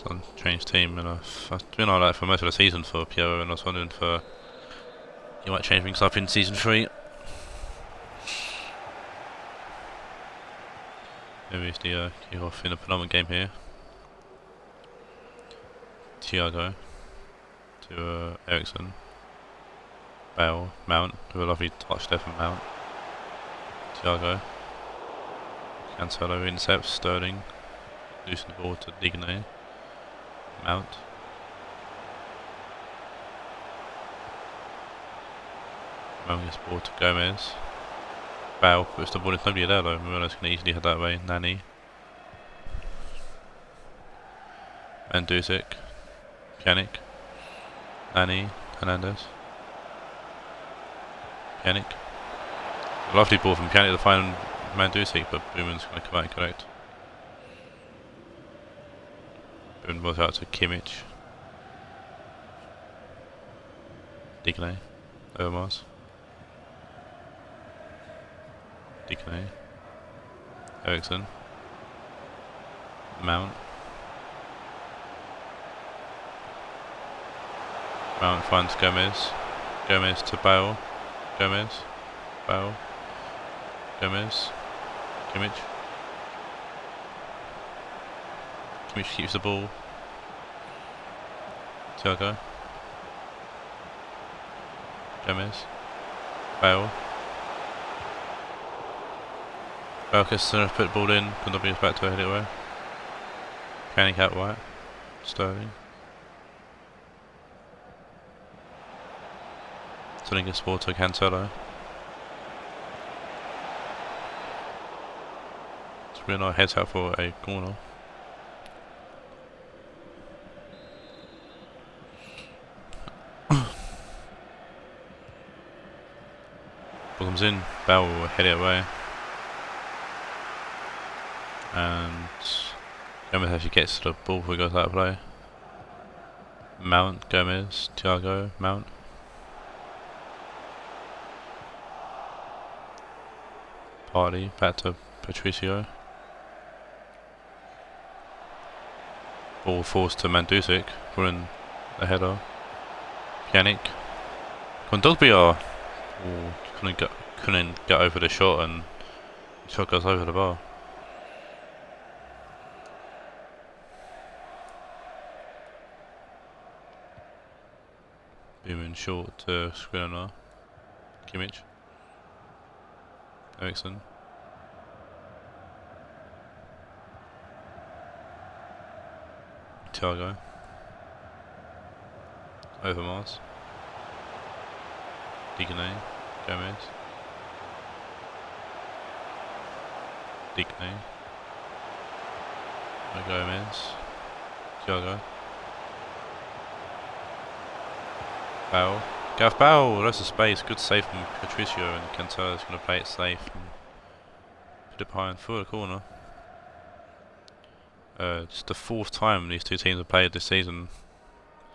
unchanged team, and I've been like that for most of the season for Piero, and I was wondering if he might change things up in season 3. Maybe it's the kick off in the penultimate game here. Thiago to Ericsson, Bale, Mount with a lovely touch there from Mount. Thiago, Cancelo intercepts Sterling, losing the ball to Digne, Mount. Mount gets ball to Gomez. Bow puts the ball in. Nobody there though. Murillo's can easily head that way. Nani. Mandzukic. Pjanic. Nani. Hernandez. Pjanic. Lovely ball from Pjanic to find Mandzukic, but Booman's going to come out incorrect. Booman was out to Kimmich. Digne. Overmars. Digne. Eriksson. Mount. Mount finds Gomez. Gomez to Bale. Gomez. Bale. Gomez. Kimmich. Kimmich keeps the ball. Thiago. Gomez. Bale. Bale gets to put the ball in. Kondogbia back to head it away. Pjanic out wide. Sterling. Sterling gets ball to Cancelo. Bruno heads out for a corner. Ball comes in, Bale will head it away. And Gomez actually gets to the ball before he goes out of play. Mount, Gomez, Thiago, Mount. Party, back to Patricio. Ball forced to Mandzukic, running the header. Pjanic. Kondogbia couldn't get over the shot, and the shot goes over the bar. Booming short to Skriniar. Kimmich. Eriksson. Thiago. Overmars. Digne. Gomez. Digne. Gomez. Thiago. Bale. Gareth Bale, that's a space. Good save from Patricio, and Cancelo's going to play it safe and put it behind for the corner. It's the fourth time these two teams have played this season.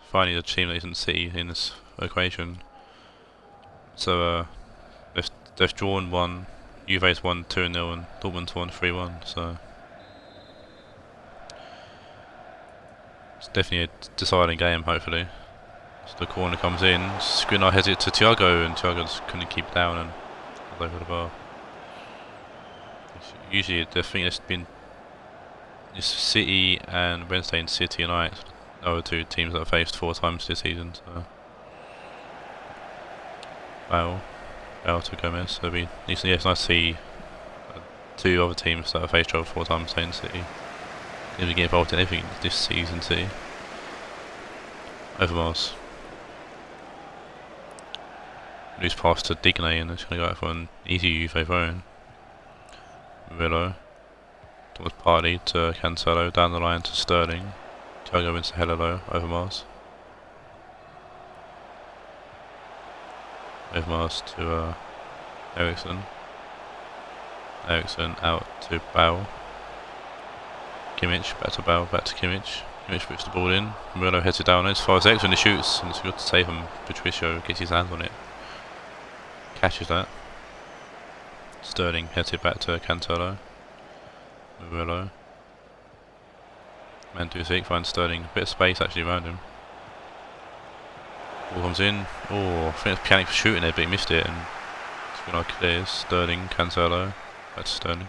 Finally, the team that isn't City in this equation. So they've drawn one, Juve's won 2-0, and Dortmund's won 3-1. So it's definitely a deciding game, hopefully. So the corner comes in. Skriniar heads it to Thiago, and Thiago just couldn't keep down and goes over the bar. Usually, the thing that's been. It's City and Wednesday and City United are the two teams that have faced 4 times this season. So Bale to Gomez. So it's nice to see 2 other teams that have faced each other 4 times in City. If we get involved in anything this season, City. Overmars. Loose pass to Digne, and it's going to go out for an easy Juve throw-in. Murillo. Towards Party to Cancelo, down the line to Sterling. Thiago wins the header low, Overmars. Overmars to Eriksson. Eriksson out to Bale. Kimmich, back to Bale, back to Kimmich. Kimmich puts the ball in. Murillo heads it down as far as Eriksson, he shoots, and it's good to save him. Patricio gets his hands on it. Catches that. Sterling heads it back to Cancelo. Murillo. Mandzukic finds Sterling. A bit of space actually around him. Ball comes in. Oh, I think it's Pjanic for shooting it, but he missed it, and Skriniar clears. Sterling, Cancelo. Back to Sterling.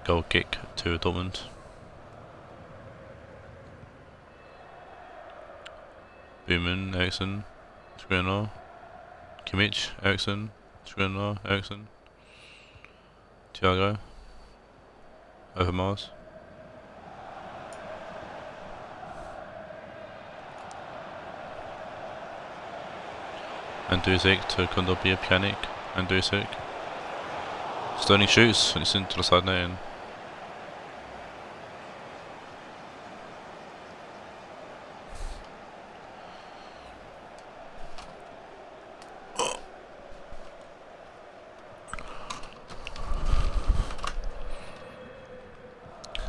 Goal kick to Dortmund. Booman, Eriksson, Skriniar, Kimmich, Eriksson, Skriniar, Eriksson, Thiago, Overmars. And Duzic to Kondobia, Pjanic, and Duzic. Sterling shoots, and it's into the side net.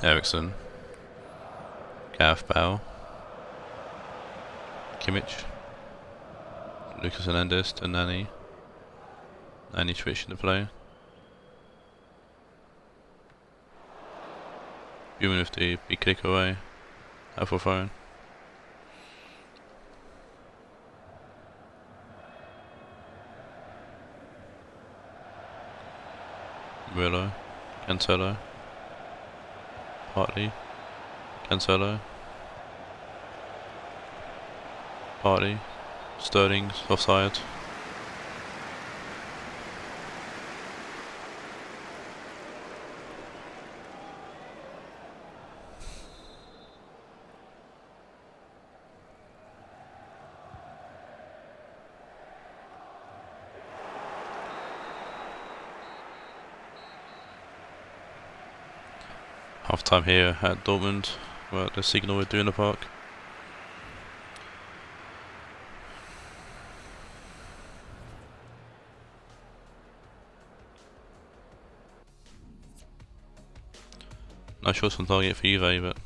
Eriksson, Gareth Bale, Kimmich, Lucas Hernandez to Nani. Nani switching the play. Human with the big kick away. Out for phone. Murillo, Cancelo, Partey, Cancelo, Partey, Sterling's offside. Half time here at Dortmund, where the signal we're doing the park. No shots on target for Juve, but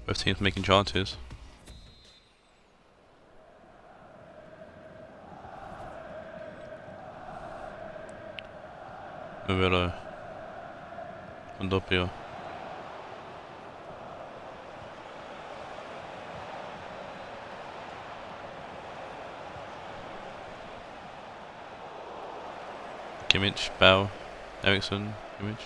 both teams making chances. Murillo, Kondobia, Kimmich, Bale, Eriksson, Kimmich.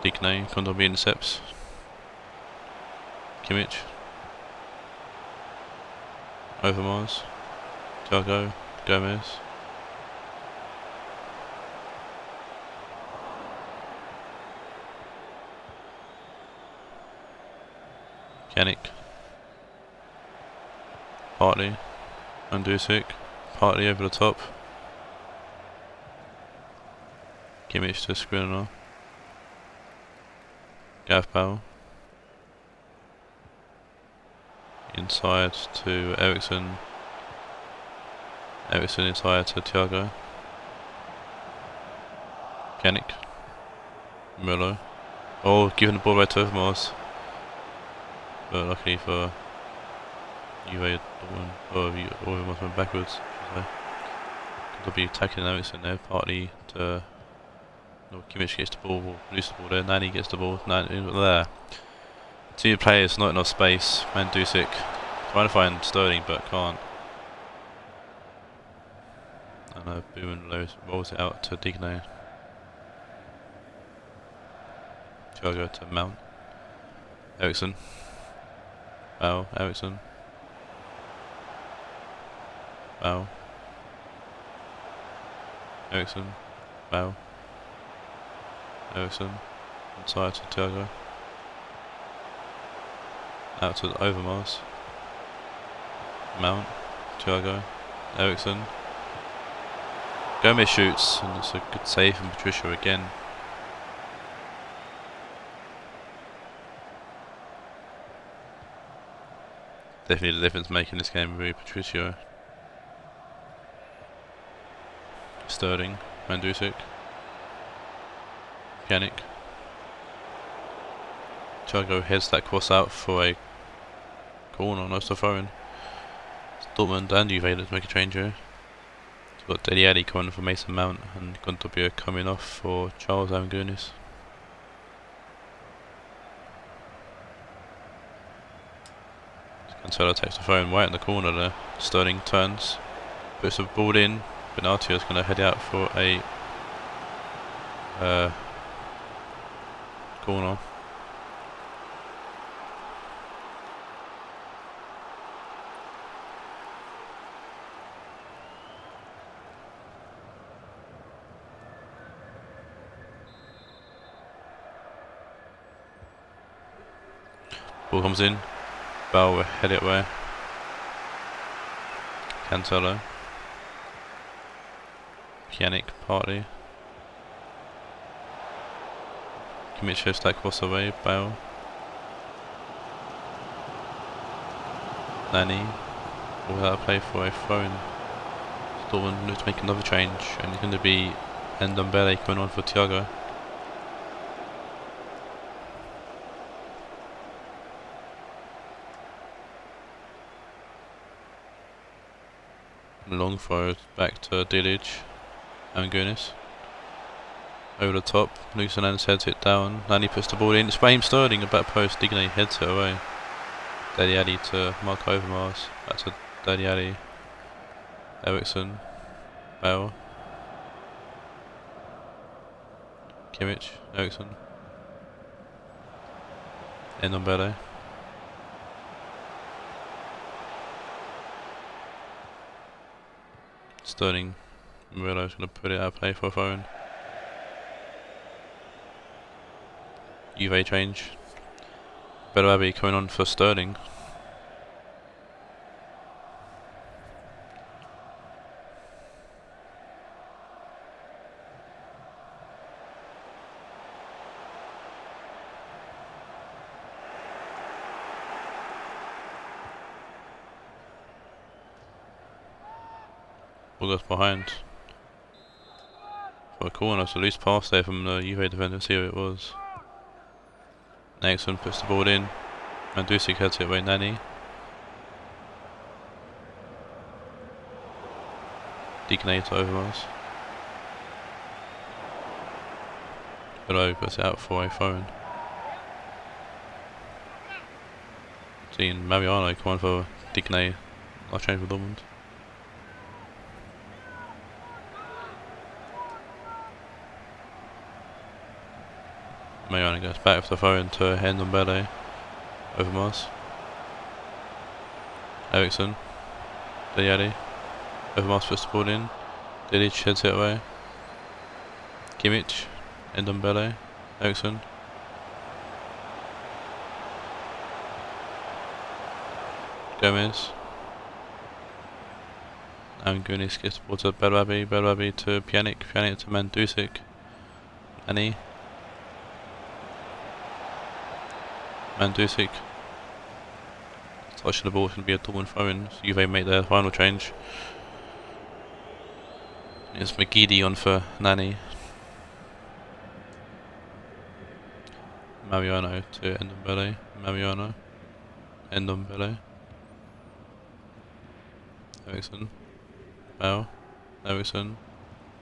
Digne, Kondobia intercepts. Kimmich, Overmars, Thiago, Gomez, Pjanic, Partey, Duzic, Partey over the top, Kimmich to Skriniar, Gareth Bale. Inside to Eriksson. Eriksson inside to Thiago. Pjanic. Murillo. Oh, giving the ball right to Overmars. But luckily for Juve, Overmars went backwards. They'll be attacking Eriksson there. Partly to Kimmich gets the ball, loses the ball there. Nani gets the ball. Nani there. Two players, not enough space. Duzic trying to find Sterling but can't. And Bohemian rolls it out to Digne. Thiago to Mount. Eriksson. Bale, Eriksson. Bale. Eriksson. Bale. Eriksson. Inside to Thiago. Out to Overmars. Mount, Thiago, Eriksson. Gomez shoots, and it's a good save from Patricia again. Definitely the difference making this game with Patricio. Sterling, Duzic, Pjanic. Thiago heads that cross out for a corner, no to throw in. Dortmund and Juve to make a change here. We've got Dele Alli coming for Mason Mount and Kondobia coming off for Charles Arangunis. Cancelo takes the phone right in the corner there. Sterling turns, puts the ball in. Benatio's going to head out for a corner. Ball comes in. Bell will head it away. Cancelo. Pjanic partly. Kimmich shifts that cross away. Bale. Nani. All that play for a phone. Dortmund need to make another change, and it's going to be Ndombele coming on for Thiago. Long throw back to Dilic and Gunis. Over the top, Lucenans heads it down. Nani puts the ball in. It's Raheem Sterling, a back post. Digne heads it away. Dele Alli to Mark Overmars. Back to Dele Alli. Eriksson. Bale. Kimmich. Eriksson. Ndombele. Sterling. Murillo's going to put it out of play for a phone. Juve change. Bellarabi coming on for Sterling. Ball goes behind for a corner. It's a loose pass there from the Juve defender. See who it was. Eriksson puts the ball in. Mandzukic heads it away. Nani. Digne to Overmars. Below puts it out for a phone. Seeing Mariano come on for Digne. I'll change for Dortmund. Mariano goes back for the phone to Ndombele. Overmars. Eriksson. Dele Alli. Overmars puts the ball in. Dilic heads it away. Kimmich. Ndombele. Eriksson. Gomez. And Gunis gets the ball to Bellarabi. Bellarabi to Pjanic. Pjanic to Mandzukic. Nani. Mandzukic. Touch the ball, it's going to be a Dortmund throw-in. So Juve make their final change. It's McGeady on for Nani. Mariano to Ndombele. Mariano. Ndombele. Eriksson. Bale. Eriksson.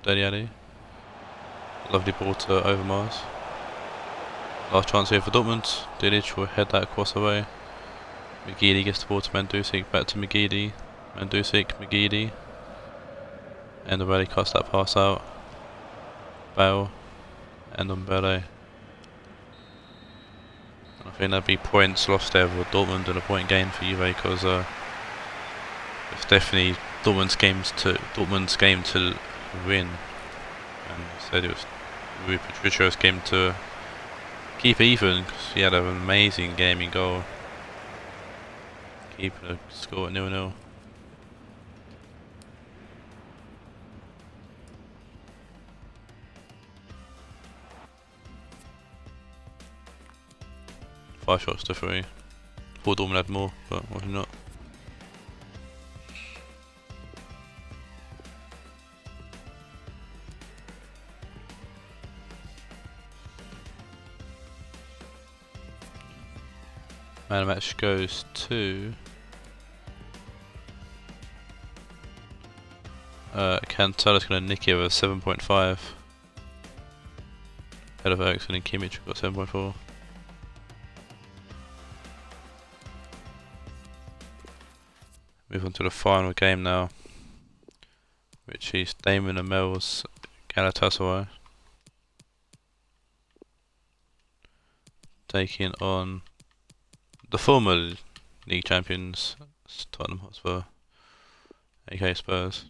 Dele Alli. Lovely ball to Overmars. Last chance here for Dortmund. Dilic will head that across away. McGeady gets the ball to Mandzukic. Back to McGeady. Mandzukic, McGeady. Ndombele cuts that pass out. Bale. Ndombele. I think that'd be points lost there for Dortmund and a point gain for Juve, because it's definitely Dortmund's game to win. And said it was Rui Patricio's game to keep even, because he had an amazing game in goal. Keeping the score at 0-0. Five shots to 3. Thought Dortmund had more, but was not. Man of the match goes to Cancelo's going to nick it with 7.5. Head of Eriksson and Kimmich got 7.4. Move on to the final game now, which is Damon and Mel's Galatasaray. taking on the former league champions, Tottenham Hotspur, aka Spurs.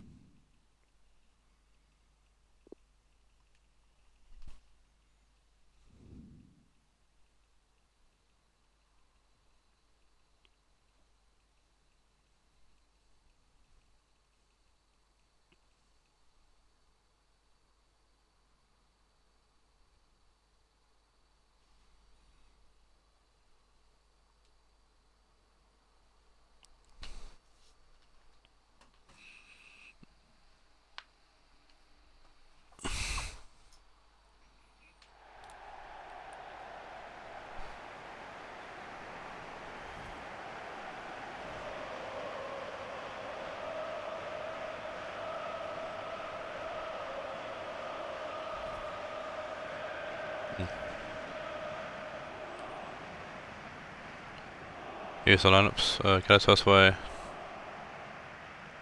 Here's the lineups. Galatasaray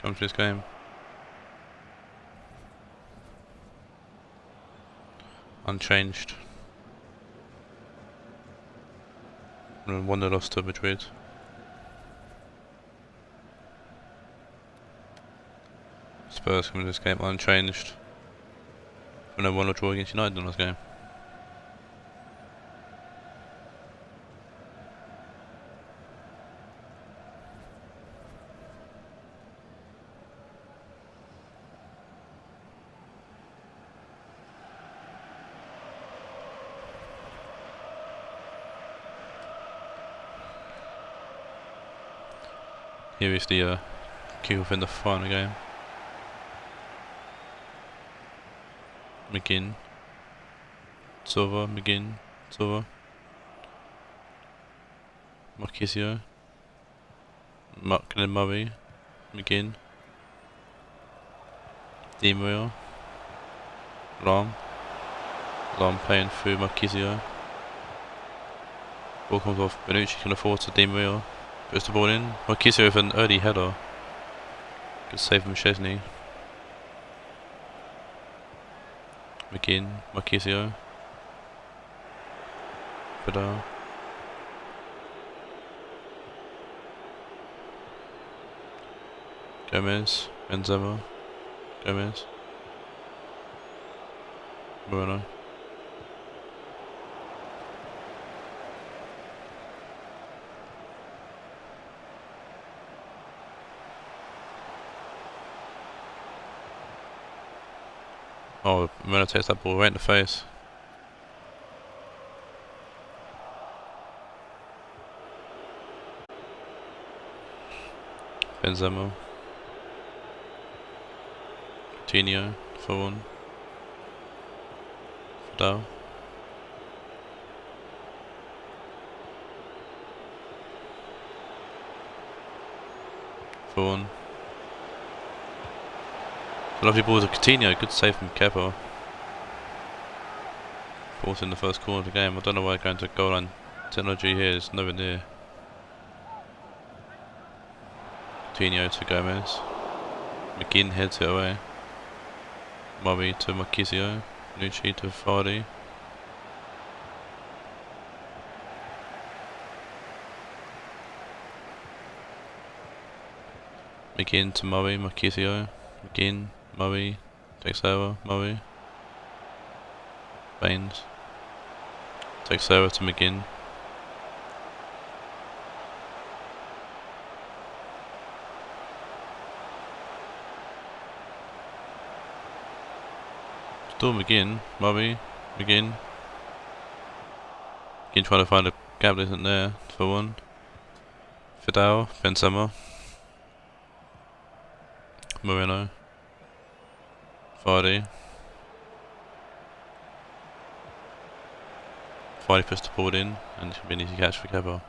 come to this game. Unchanged. And 1-0 loss to Madrid. Spurs come to this game unchanged. And a 1-0 draw against United in this game. Here is the kick-off in the final game. McGinn, Silva, McGinn, Silva, Marquisio, Marklin Murray, McGinn, Di Maria, Lam playing through Marquisio. Ball comes off, Benucci can afford to Di Maria. Puts the ball in. Marquisio with an early header. Good save from Szczesny. McGinn, Marquisio. Vidal. Gomez, Benzema. Gomez. Moreno. Oh, Moreno takes that ball right in the face. Benzema. Coutinho, for one. Vidal. For one. Lovely ball to Coutinho, good save from Kepa. Fourth in the first corner of the game. I don't know why going to goal line technology here is nowhere near. Coutinho to Gomez. McGinn heads it away. Murray to Marquisio. Nucci to Vardy. McGinn to Murray, Marquisio. McGinn, Murray, takes over, Murray. Baines. Takes over to McGinn. Still McGinn, Murray, McGinn. McGinn trying to find a gap that isn't there, for one. Vidal, Benzema. Moreno. Vardy. Vardy puts the ball in, and it should be an easy catch for Kepa.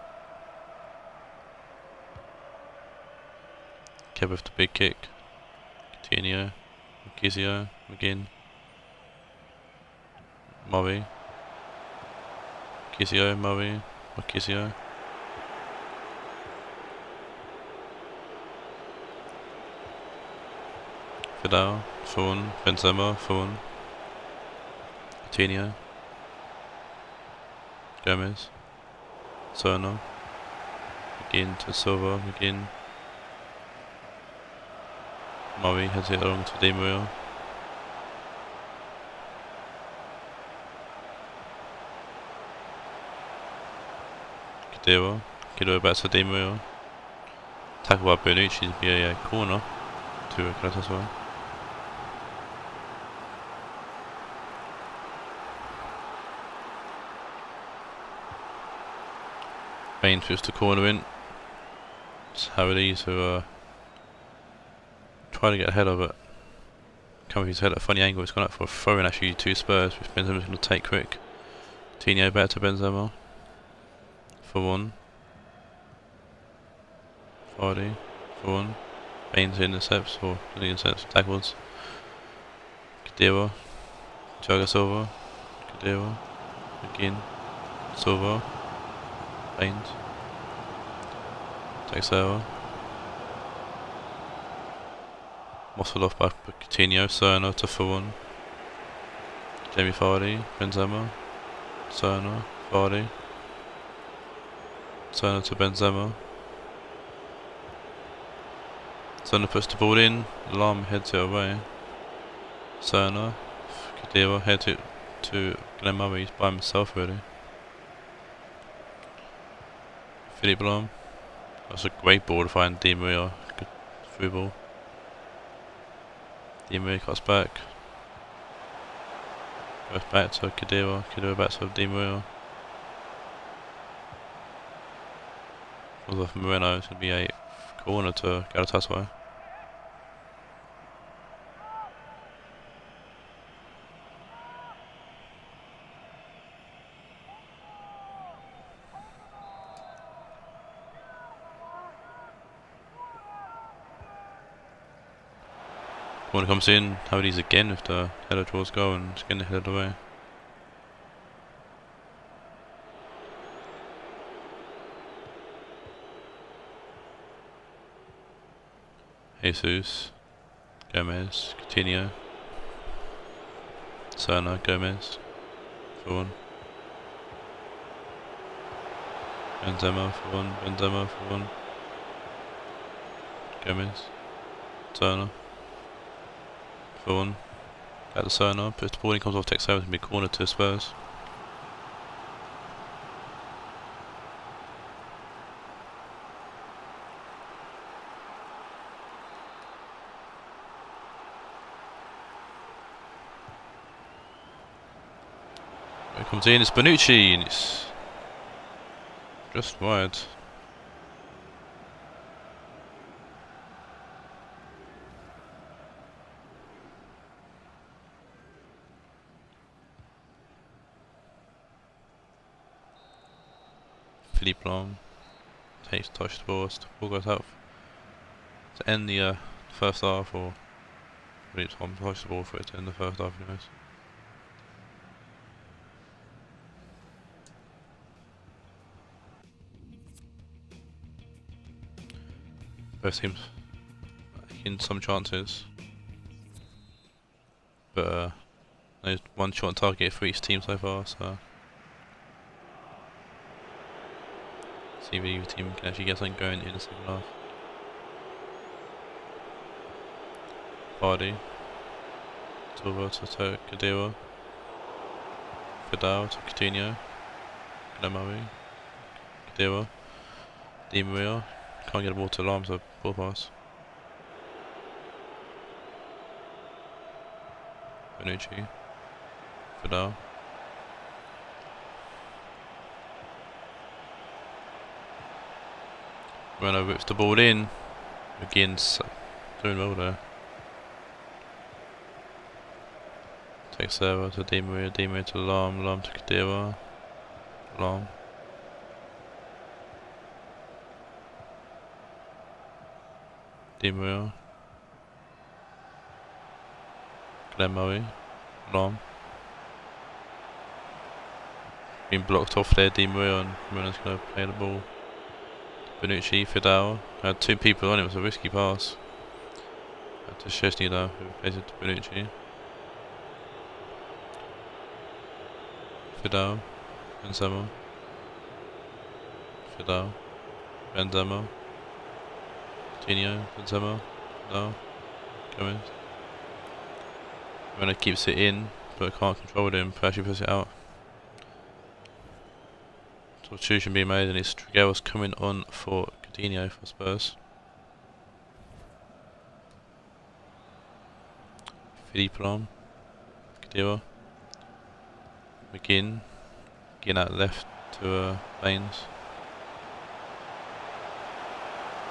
Kepa with the big kick. Coutinho. Marquisio. McGinn. Murray. Marquisio. Murray. Marquisio. Vidal, Taawoun, Benzema, Taawoun, Coutinho, Gomez, Serna. McGinn to Silva, McGinn. Murray has it along to Di Maria. Kedira back to Di Maria. Tackle by Bonucci to be a corner to Galatasaray. Baines puts the corner in. It's Raed who try to get ahead of it. Come with his head at a funny angle. It's gone up for a throw in actually to Spurs, which Benzema's going to take quick. Coutinho back to Benzema. For one. Vardy for one. Baines intercepts or the intercepts tackles. Kedira. Thiago Silva. Kedira. Again. Silva. Baines. Takes over. Muscle off by Coutinho. Serna to for one. Jamie Vardy. Benzema. Serna. Vardy. Serna to Benzema. Serna puts the ball in, Lam heads it away. Serna, Kedira heads it to Glenn Murray, he's by himself really. Philippe Lam, that's a great ball to find Di Maria, good through ball. Di Maria cuts back. Goes back to Kedira, Kedira back to Di Maria. Falls off Moreno, it's going to be a corner to Galatasaray. Corner comes in, Raed again with the header towards goal and it's getting the header away. Jesus, Gomez, Coutinho, Serna, Gomez, for one. Benzema for one, Benzema for one. Gomez, Serna, for one. Back to Serna, puts the ball in, comes off, takes over to mid corner to Spurs. It comes in, it's Bonucci, and it's just wide. Philippe Lam takes touch the ball, the ball goes out to end the first half, or Philippe Lam touch the ball for it to end the first half anyways. Both teams in some chances, but there's one shot on target for each team so far, so see if either team can actually get something going in the second half. Vardy, Silva to Kedira, Vidal to Coutinho, Glenn Murray, Kedira, Di Maria. Can't get the ball to Lam, so ball pass. Bonucci. Vidal. Moreno whips the ball in. McGinn's doing well there. Takes over to Di Maria to Lam, Lam to Kedira. Lam. Di Maria, Glenn Murray, Lam. Been blocked off there, Di Maria, and Moreno's going to play the ball. Bonucci, Vidal. Had two people on it, it was a risky pass. To Szczesny though, who plays it to Bonucci. Vidal, Benzema. Fidel, Benzema, Coutinho, Benzema, Fidel, Gomez. Moreno keeps it in, but can't control him, but actually puts it out. Substitution being made, and it's Trigueros coming on for Coutinho for Spurs. Philippe Lam, Kadira, McGinn out left to Baines.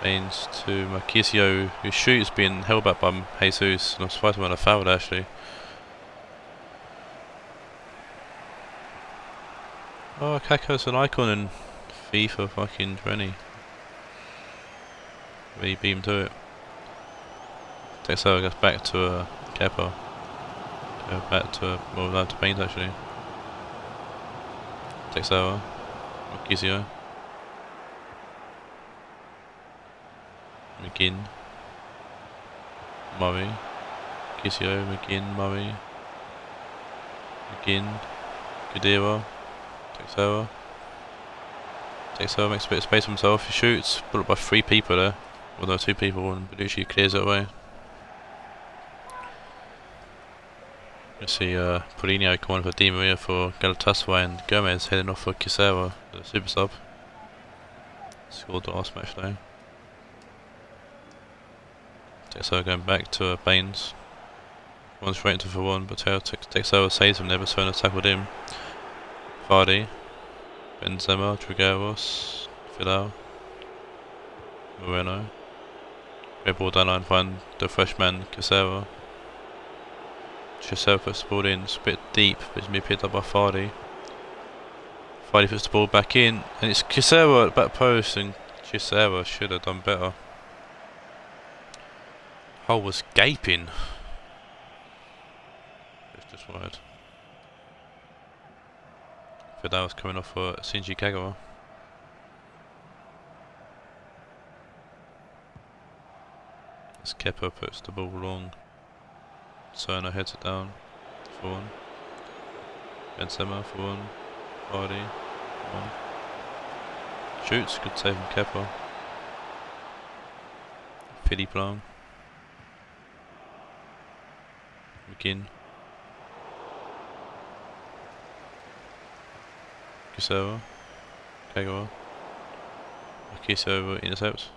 Baines to Marquisio, who shoots being held back by Jesus, and I'm surprised when I fouled actually. Oh, Kaká's an icon in FIFA fucking 20. Really beat him to it. Texel goes back to Kepa. Back to to Baines actually. Texel, Marquisio, McGinn, Murray, Marquisio, McGinn, Murray, McGinn, Kadira, Texel makes a bit of space for himself, he shoots, blocked by 3 people there, although 2 people, and Belucci clears it away. You see Paulinho come on for Di Maria for Galatasaray, and Gomez heading off for Kisera, the super sub. Scored the last match though. Texel going back to Baines. One straight into for one, but Texel saves him there, but Sona tackled him. Vardy, Benzema, Trigueros, Fidel, Moreno. Red ball down line, find the freshman Kisera. Kisera puts the ball in, it's a bit deep, but it's going to be picked up by Vardy. Vardy puts the ball back in, and it's Kisera at the back post, and Kisera should have done better. Hole was gaping. It's just wide. Fidel was coming off for Shinji Kagawa. As Kepa puts the ball long. Serna heads it down for one. Benzema for one. Vardy for one. Shoots, good save from Kepa. Philippe Lam. McGinn. Kisera. Kagawa. Marquisio intercept.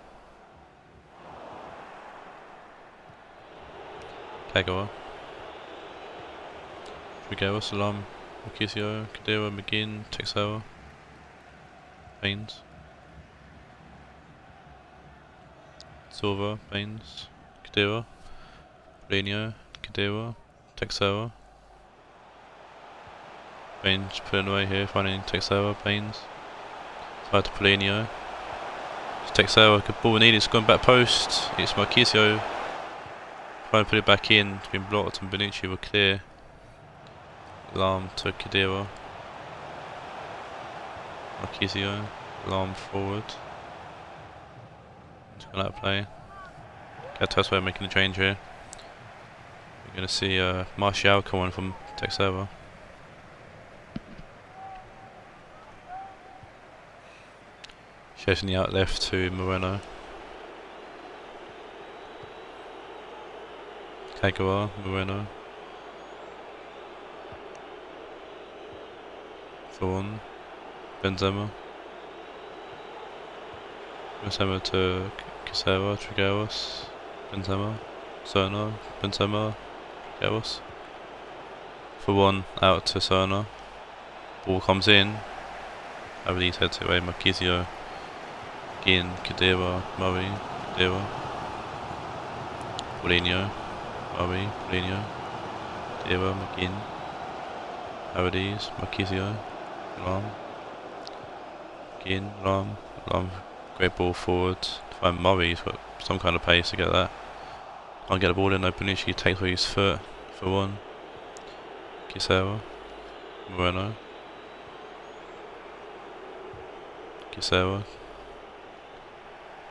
Kagawa. Trigueros, Salam, Marquisio, Kadira, McGinn, Texera, Baines, Silva, Baines, Kadira, Rionegro, Kadira, Texera, Baines pulling away here, finding Texera, Baines, side to Paulinho. Texera, good ball needed, it's gone back post, it's Marquisio, trying to put it back in, it's been blocked and Bonucci were clear. Lam to Kadira, Marquisio, Lam forward, it's gonna play. Galatasaray making a change here. We're going to see Martial come on from Texera. Chasing the out left to Moreno. Kagawa, Moreno. Thorn. Benzema. Benzema to Kisera, Trigueros. Benzema. Serna. Benzema. Trigueros. For one, out to Serna. Ball comes in. Everybody's heads away. Marquisio. Again, Kadira, Murray, Kadira. Paulinho. Murray, Paulinho. Kadira, McGinn. Aradis, Marquisio. Lam. McGinn, Lam. Lam. Great ball forward. Find Murray, he's got some kind of pace to get that. Can't get the ball in though. Bonucci takes with his foot for one. Kisera. Moreno. Kisera.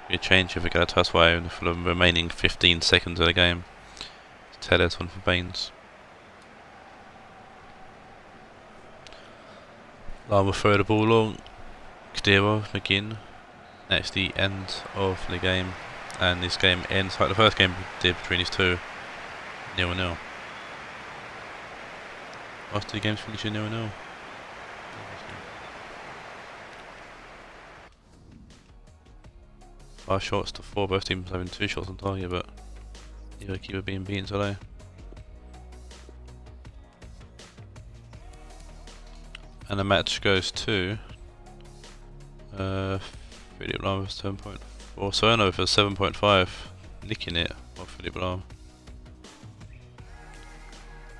Be a change for Galatasaray for the remaining 15 seconds of the game. Teles on for Baines. Lam will throw the ball long. Madeira begin. That's the end of the game, and this game ends like the first game did between these two, 0-0. Last two games finishing 0-0. Five shots to 4, both teams having 2 shots on target, but neither keeper being beaten today. And the match goes to Philippe Lahm for 7.4, Serno for 7.5, nicking it off Philippe Lahm.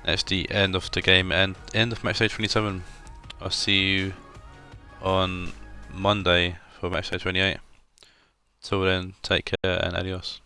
That's the end of the game and end of Matchday 27. I'll see you on Monday for Matchday 28. Till then, take care and adios.